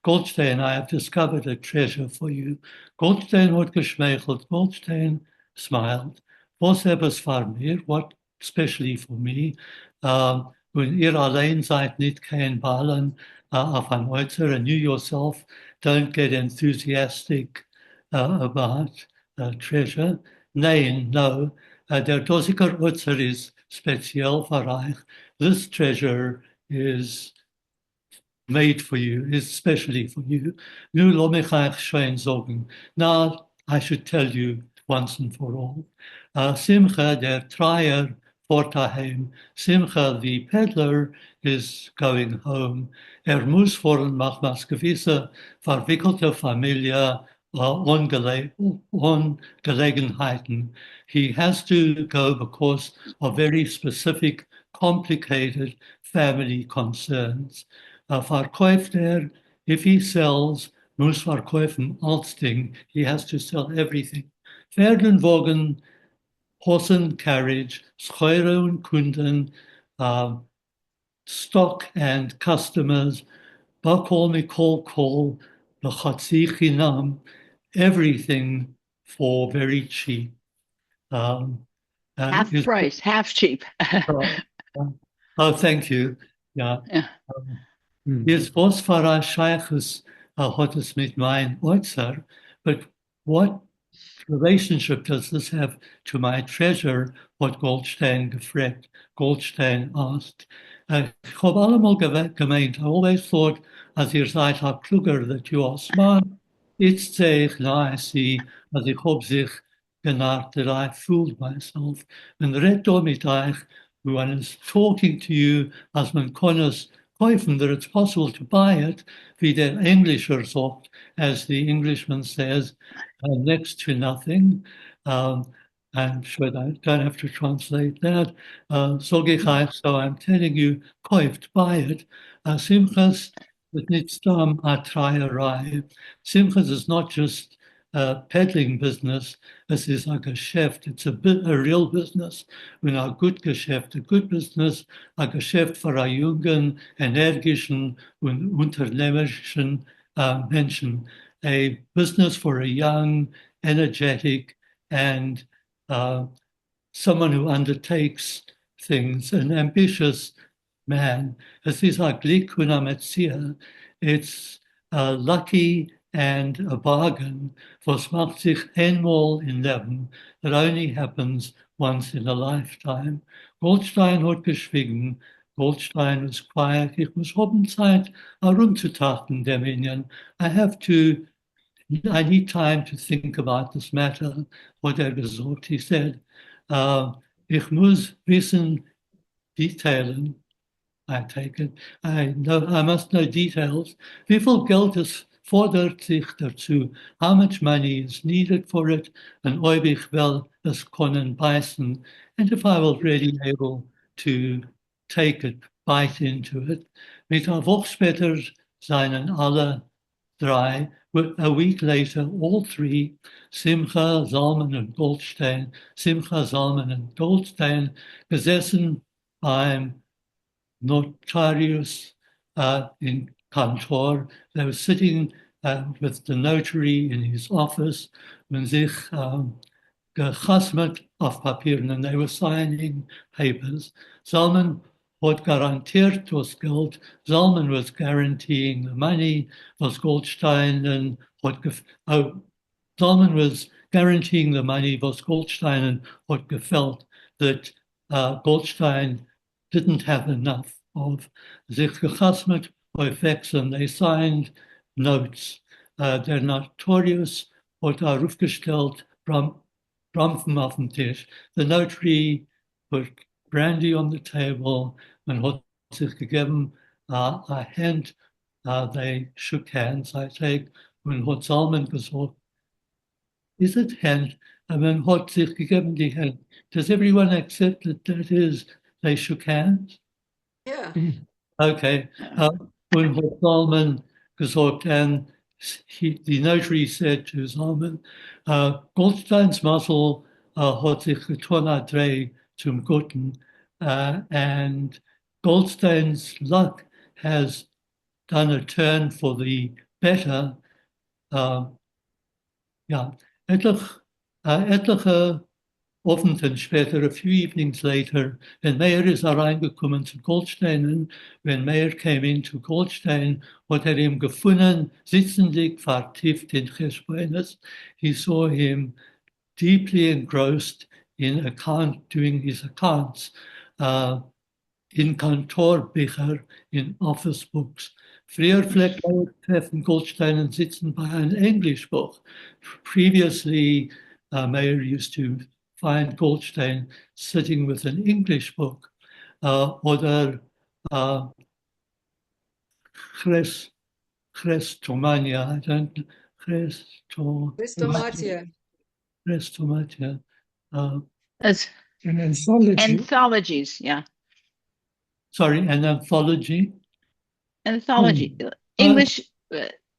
Goldstein, I have discovered a treasure for you. Goldstein hat geschmeichelt. Goldstein smiled. Was etwas für mir? What especially for me? When ihr allein seid, nicht kein Ballen auf ein Otzer, and you yourself don't get enthusiastic about treasure. Nein, no. Der Dosiker Otzer is speziell für euch. This treasure is made for you, is specially for you. Nu lo mich euch schön sagen. Now I should tell you once and for all. Simcha, der Trier, fort daheim. Simcha, the peddler, is going home. Muss voran machmas gewisse verwickelte Familie Ungelegenheiten. He has to go because of very specific, complicated family concerns. Verkauft if he sells, muss verkaufen als Ding. He has to sell everything. Pferdenwagen, horse and carriage, Scheure und Kunden, stock and customers, Bakol Mikol Kol, Lachatzi Chinam, everything for very cheap. Half price, half cheap. Oh, thank you. Yeah. Jetzt was für ein Scheiches hat es mit mein Otzer, but what relationship does this have to my treasure? What Goldstein gefragt. Goldstein asked. Ich habe allemal gemeint, I always thought, as ihr seid kluger, that you are smart. Jetzt sehe ich, I see, as ich habe sich genarrt, that I fooled myself. And red mit euch, when is talking to you, as man kann es kaufen, that it's possible to buy it, wie der Englischer sagt, as the Englishman says, next to nothing. I'm sure I don't have to translate that. So I'm telling you, kauft, buy it. Simchas is nicht a Treierei. Simchas is not just peddling business. Es ist ein Geschäft. It's a real business. Und ein gut Geschäft, ein good business, ein Geschäft für einen jungen, energischen und unternehmerischen Menschen. A business for a young, energetic, and someone who undertakes things, an ambitious man. Es ist ein Glück und ein Metzia. It's lucky and a bargain, was macht sich einmal in Leben. That only happens once in a lifetime. Goldstein hat geschwiegen. Goldstein was quiet. Ich muss haben Zeit, herumzutachten, Dominion. I need time to think about this matter, what er gesagt. He said, ich muss wissen, detailen. I take it. I must know details. Wie viel Geld es fordert sich dazu? How much money is needed for it? And ob ich will es können beißen? And if I was really able to take it, bite into it. Mit einer Woche später seien alle drei, a week later, all three, Simcha, Zalman and Goldstein, Simcha, Zalman and Goldstein, gesessen beim notarius in Kantor. They were sitting with the notary in his office when sich gechasmet auf Papieren, and they were signing papers. Zalman had garantiert das Geld. Zalman was guaranteeing the money. Was Goldstein Zalman was guaranteeing the money. Was Goldstein had gefelt that Goldstein didn't have enough of sich gechasmet effects, and they signed notes. Der Notorious hat aufgestellt, Brampfen auf dem Tisch. The notary put brandy on the table and hat sich gegeben a hand. They shook hands, I take, und hat Salman gesagt, is it hand? And then hat sich gegeben die Hand. Does everyone accept that is, they shook hands? Yeah. Okay. Und hat Salman gesagt, and the notary said to Salman, Goldstein's muscle hat sich getan drei zum Guten, and Goldstein's luck has done a turn for the better. Etliche Abenden später, a few evenings later, when Meyer is reingekommen zu Goldstein, when Meyer came into Goldstein, hat ihm gefunden, sitzendig, vertieft in Geschbeunis. He saw him deeply engrossed in doing his accounts, in Kantorbücher, in office books. Früher treffen Goldstein sitzen bei einem Englischbuch. Previously, Meyer used to find Goldstein sitting with an English book, oder Chrestomania, I don't know, Christomatia. Chrestomatia. As An anthology. anthologies, yeah. Sorry, an anthology. Anthology. English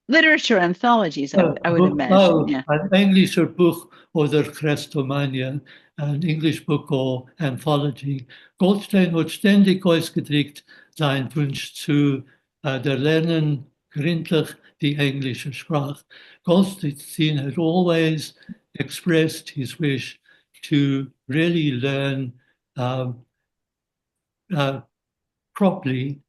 literature anthologies, I would imagine. Yeah. An englischer Buch oder Chrestomania, an English book or anthology. Goldstein hat ständig ausgedrückt seinen Wunsch zu der Lernen gründlich die englische Sprache. Goldstein had always expressed his wish to really learn properly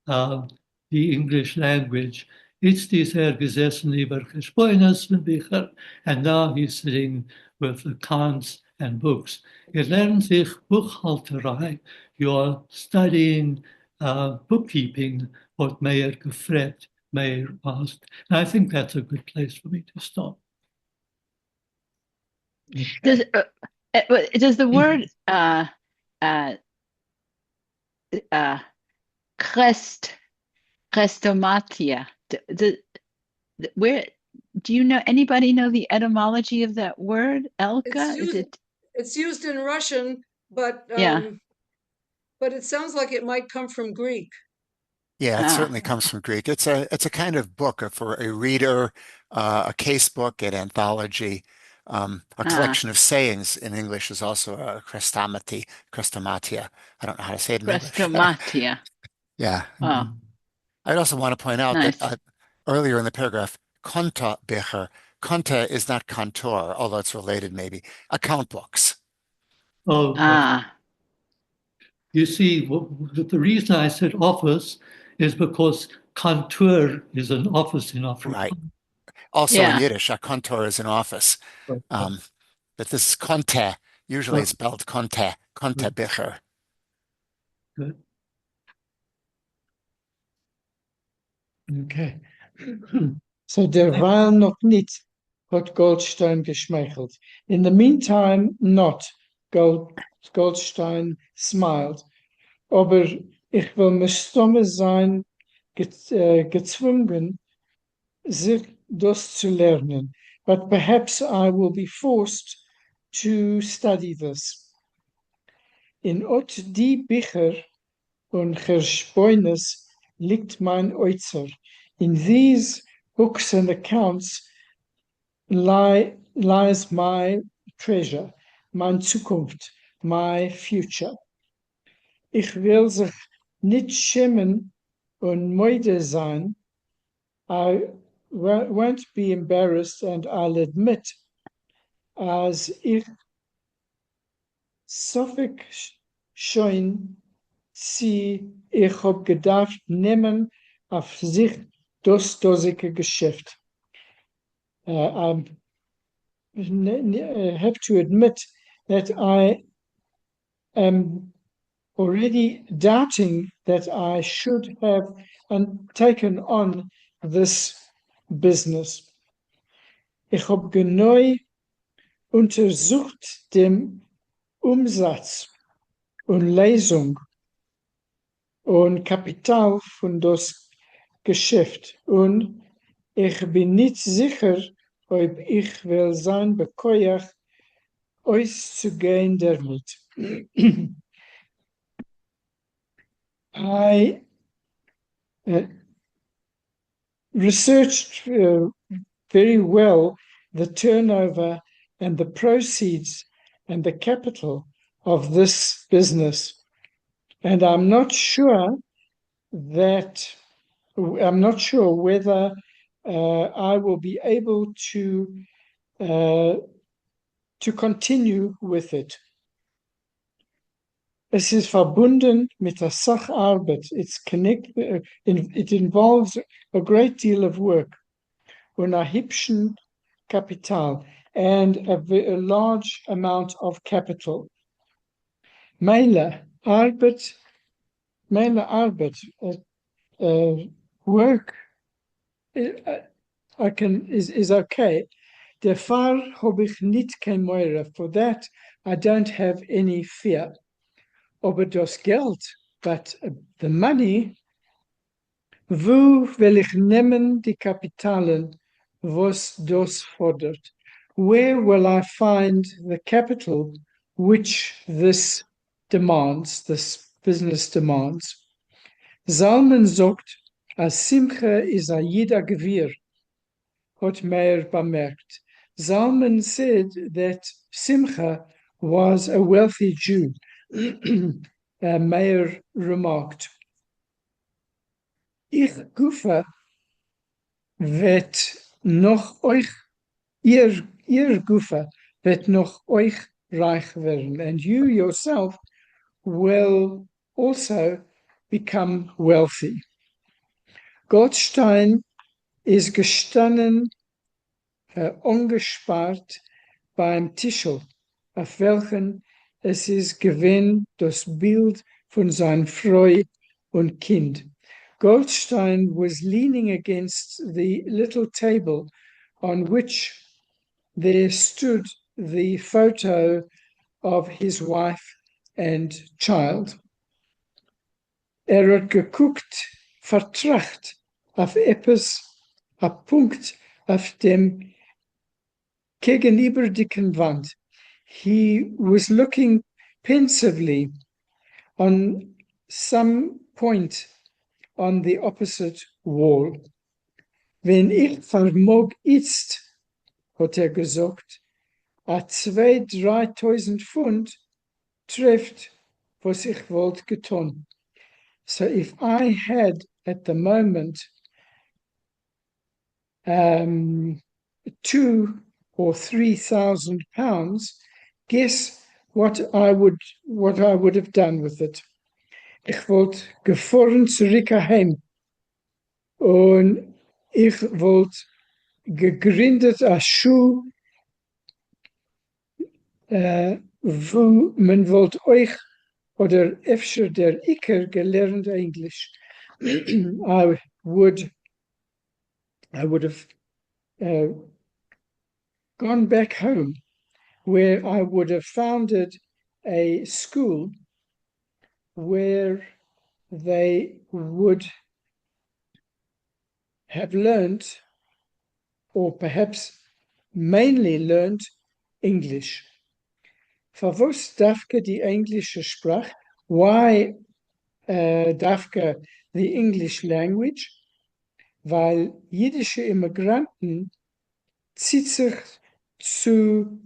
the English language. Jetzt ist gesessen über Geschbeunisbücher, and now he's sitting with accounts and books. Lernt sich Buchhalterei. You're studying bookkeeping, what Meyer gefragt, Meyer asked. And I think that's a good place for me to stop. Does the word Crestomatia, where do you know, anybody know the etymology of that word, Elka? It's used in Russian, but yeah. But it sounds like it might come from Greek. Yeah, it Ah, certainly comes from Greek. It's a kind of book for a reader, a case book, an anthology, a ah, collection of sayings in English is also a chrestomatia. I don't know how to say it in English. Chrestomatia. Yeah. Oh, I'd also want to point out that nice. earlier in the paragraph, konta becher, konta is not kantor, although it's related maybe, account books. Okay. Ah, You see, the reason I said office is because kantoor is an office in Right. Afrikaans. Also in yeah. Yiddish, a kantor is an office. Um, but this is konta, usually it's spelled konta becher. Good. Okay. So derweil noch nicht hat Goldstein geschmeichelt. In the meantime, not. Goldstein smiled. Aber ich will mir stumme sein, gezwungen, sich das zu lernen. But perhaps I will be forced to study this. In ot die Bücher und Gespoines liegt mein Äußer. In these books and accounts lies my treasure, mein Zukunft, my future. Ich will sich nicht schämen und müde sein. I won't be embarrassed and I'll admit as ich Suffolk schon ich hab gedacht nehmen auf sich das dosige Geschäft. I have to admit that I am already doubting that I should have taken on this business. Ich habe genau untersucht den Umsatz und Lesung und Kapital von das Geschäft und ich bin nicht sicher, ob ich will sein bekoyach auszugehen damit. I researched very well the turnover and the proceeds and the capital of this business. And I'm not sure whether I will be able to continue with it. Es ist verbunden mit der Sacharbeit. It involves a great deal of work und erheblichen Kapital and a large amount of capital. Meine Arbeit, work is okay. Der Fall habe ich nicht kein Meure. For that, I don't have any fear. Aber das Geld, but the money, wo will ich nehmen die Kapitalen, was das fordert? Where will I find the capital which this demands, this business demands? Zalman sagt, a Simcha is a jeder Gewirr, hat Meir bemerkt. Zalman said that Simcha was a wealthy Jew. Meir remarked, Ich gufe wird noch euch, ihr gufe wird noch euch reich werden, and you yourself will also become wealthy. Goldstein ist gestanden, ungespart beim Tischel, auf welchen es ist gewesen das Bild von seinem Freu und Kind. Goldstein was leaning against the little table on which there stood the photo of his wife and child. Hat geguckt, vertracht auf etwas, ein Punkt auf dem gegenüberliegenden Wand. He was looking pensively on some point on the opposite wall. Wenn ich vermog ist, hat gesagt, a 2.000–3.000 Pfund trifft, was ich wollte getan. So if I had at the moment 2,000 or 3,000 pounds, guess what I would have done with it. Ich wollte gefahren zurück heim und ich wollte gegründet a Schule, wo man wollte euch oder öfter der Iker gelernt English. I would have gone back home, where I would have founded a school where they would have learned, or perhaps mainly learned, English. Verwus dafke die englische Sprache? Why dafke the English language? Weil jüdische Immigranten zieht sich zu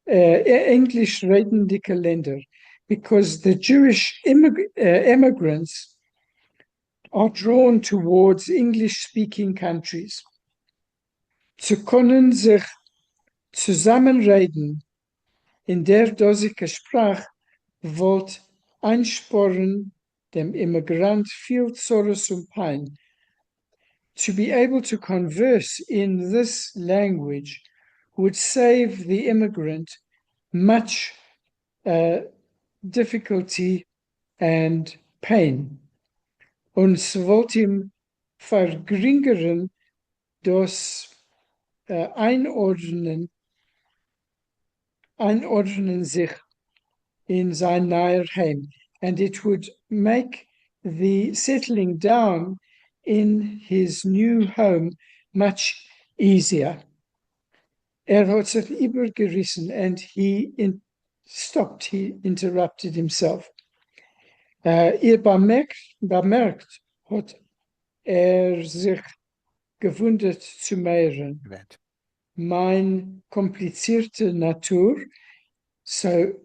English redende Länder, because the Jewish immigrants are drawn towards English-speaking countries. Zu können sich zusammenreden in der dosige Sprache wollt einsporen dem Immigrant viel Zorres und Pein. To be able to converse in this language would save the immigrant much difficulty and pain. Und es wollte ihm verringern das Einordnen sich in sein neuer Heim. And it would make the settling down in his new home much easier. Hat sich übergerissen and he interrupted himself. Ihr bemerkt hat sich gewundert zu mehren. Mein komplizierte Natur. So,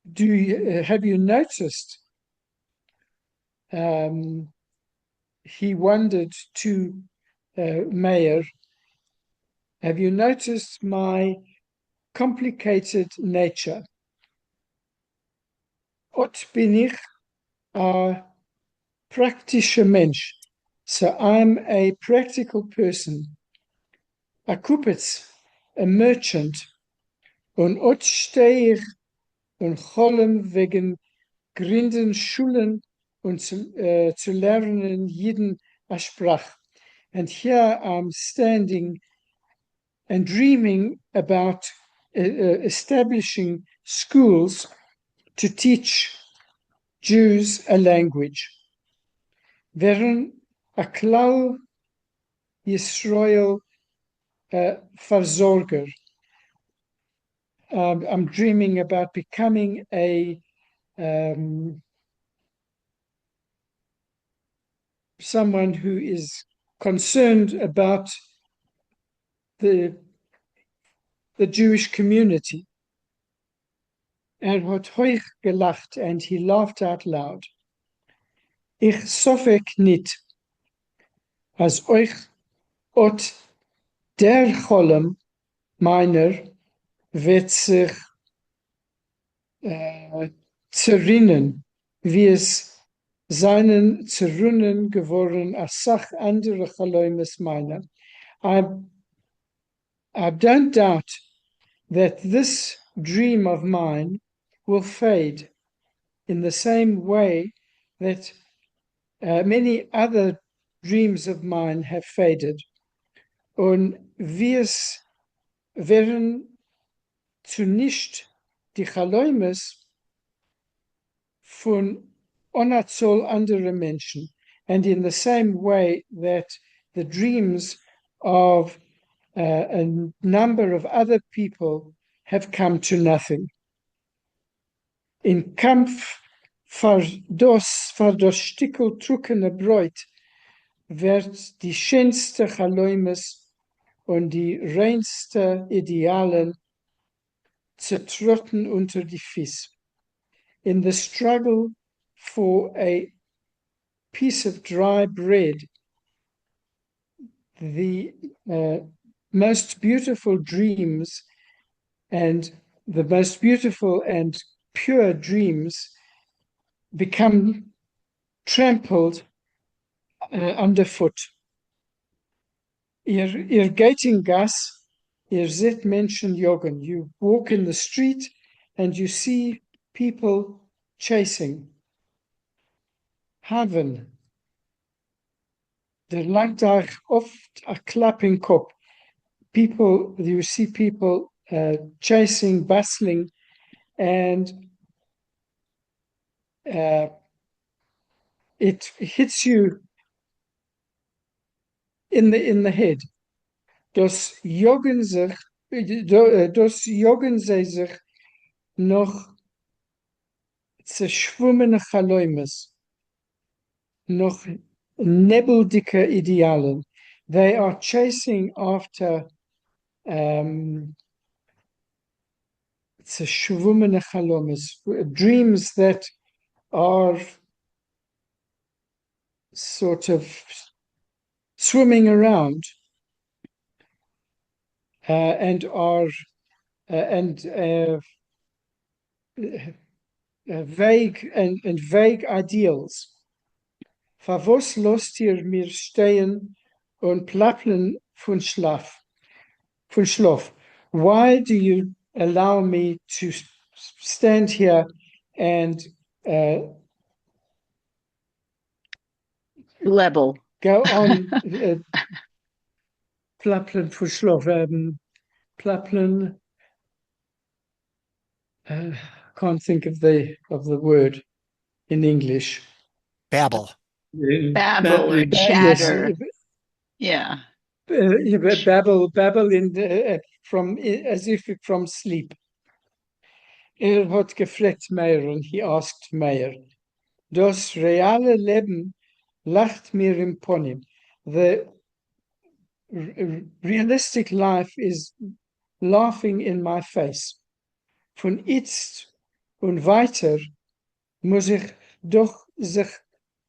have you noticed? He wondered to Meir, have you noticed my complicated nature? Ot bin ich a praktischer Mensch. So I'm a practical person. A kupitz, a merchant. Und ot stehe ich und cholem wegen Grinden Schulen und zu lernen jeden a Sprach. And here I'm standing and dreaming about establishing schools to teach Jews a language. Während a Klau Yisrael Versorger. I'm dreaming about becoming a someone who is concerned about the Jewish community. Hat hoch gelacht, and he laughed out loud. Ich sofek nit, als euch ot der Cholem meiner wird sich zerrinnen, wie es seinen zerrinnen geworden als Sach andere Cholomes meiner. I don't doubt that this dream of mine will fade in the same way that many other dreams of mine have faded. Und wie es wären zunicht die Chaloimes von onatzol andere Menschen. And in the same way that the dreams of a number of other people have come to nothing. In Kampf für das Stickel truckene Breut wird die schönste Chaloimes und die reinste Idealen zertrotten unter die Füße. In the struggle for a piece of dry bread, the most beautiful dreams and the most beautiful and pure dreams become trampled underfoot. Ihr geht in gas, ihr seht Menschen joggen. You walk in the street and you see people chasing. Haven. There lijkt daar oft a clapping kop. People, you see people chasing, bustling, and it hits you in the head. Dus joggen zij zich nog zerschwommene Chaloimes, noch nebeldicke Idealen. They are chasing after zerschwommene Chaloimes, dreams that are sort of swimming around and are vague and vague ideals. Favos lost ihr mir stehen und plappeln von Schlaf? Why do you allow me to stand here and Level. go on plappeln von Schlaf? Plappeln. Can't think of the word in English. Babble. Babble or chatter. Yeah. Babble in from as if from sleep. Hat gefragt Meyer and he asked Meyer, das reale Leben lacht mir im Pony. The realistic life is laughing in my face. Von jetzt und weiter muss ich doch sich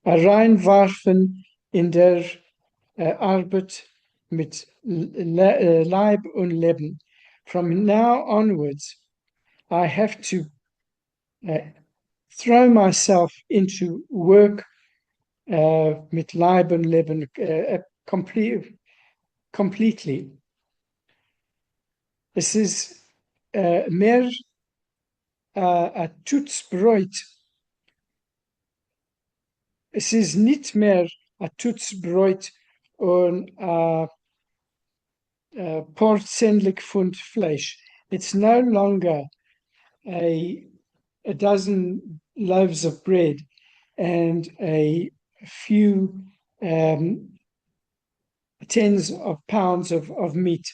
reinwerfen in der Arbeit mit Leib und Leben. From now onwards, I have to throw myself into work mit Leib und Leben completely. Es ist mehr a Tutsbroit. Es ist nicht mehr a Tutsbroit und portionlich Pfund Fleisch. It's no longer a dozen loaves of bread and a few tens of pounds of meat.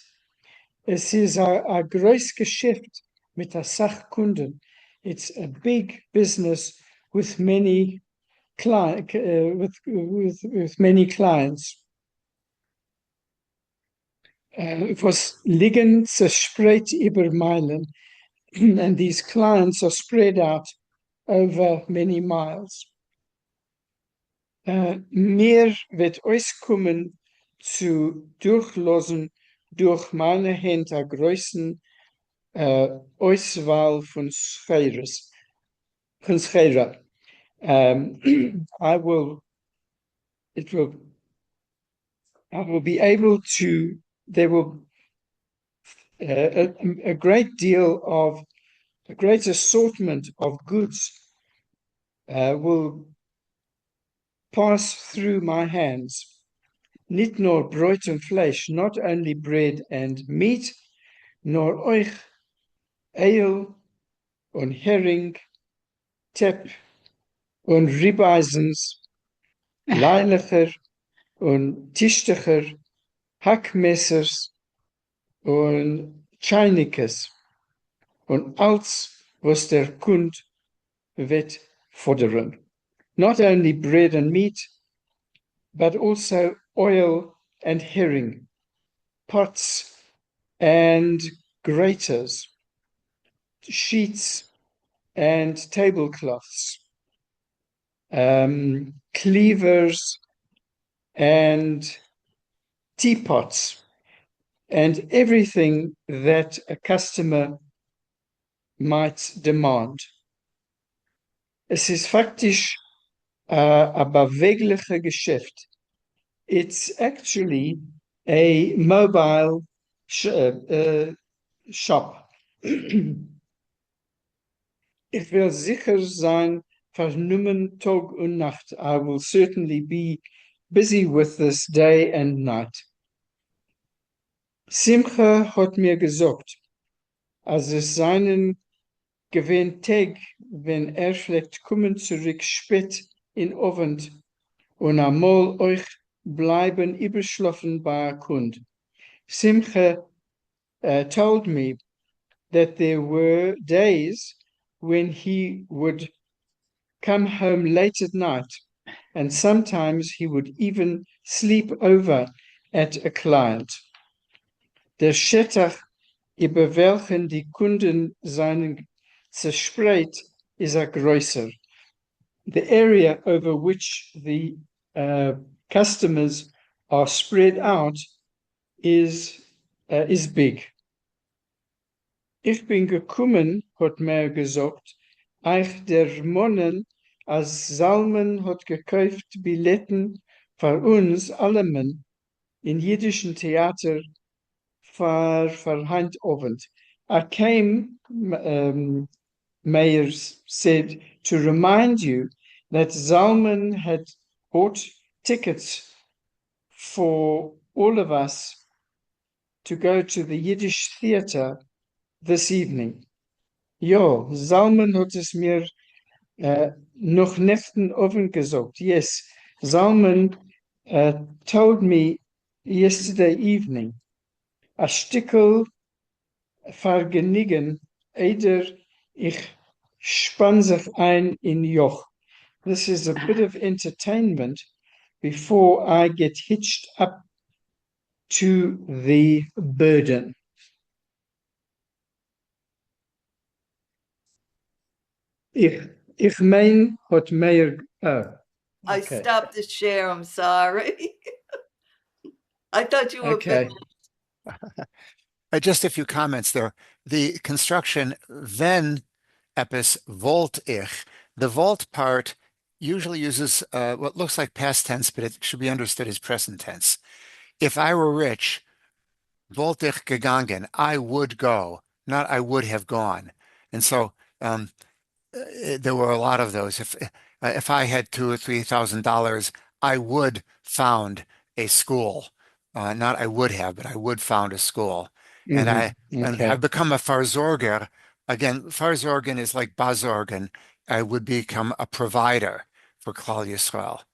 Es ist a groß Geschäft mit a Sachkunden. It's a big business with many with many clients. It was liegen zerspreid über Meilen, and these clients are spread out over many miles. Mir wird auskommen zu durchlosen durch meine Hände a größten Auswahl von Scheres. I will be able to, there will a great deal of, a great assortment of goods will pass through my hands. Nicht nur Brot und Fleisch, not only bread and meat, nor euch Ale und Hering, Tepp und Ribbeisens, Leilicher und Tischtecher, Hackmessers und Scheinikes und alles, was der Kund wird fordern. Not only bread and meat, but also oil and herring, pots and graters, sheets and tablecloths, cleavers and teapots, and everything that a customer might demand. Es ist faktisch een bewegelijke Geschäft. It's actually a mobile shop. Ich will sicher sein, vernommen Tag und Nacht. I will certainly be busy with this day and night. Simcha hat mir gesagt, als es seinen gewähnt Tag, wenn vielleicht kommen zurück spät in Abend und einmal euch bleiben überschlafen bei Kund. Simcha told me that there were days when he would come home late at night, and sometimes he would even sleep over at a client. Der Schettach, über welchen die Kunden seinen zerspreit, is a größer. The area over which the customers are spread out is big. Ich bin gekommen, hat mir gesagt, euch der Monnen als Salmen hat gekauft Billetten für uns allemen in jüdischen Theater für Handabend. I came, Mayer said, to remind you that Zalman had bought tickets for all of us to go to the Yiddish theater this evening. Ja, Zalman hat es mir noch nächten offen gesagt. Yes, Zalman told me yesterday evening, a stickel vergenigen, eider ich spann sich ein in Joch. This is a bit of entertainment before I get hitched up to the burden. Ich mein, hat Meyer. Oh, I okay. stopped the share. I'm sorry. I thought you were Okay. finished. Just a few comments there. The construction then epis volt ich. The volt part usually uses what looks like past tense, but it should be understood as present tense. If I were rich, wollte ich gegangen, I would go, not I would have gone. And so there were a lot of those. If I had $2,000 or $3,000, I would found a school. Not I would have, but I would found a school. And I've become a Farzorger. Again, Farzorgen is like Bazorgen. I would become a provider for Klal Yisrael.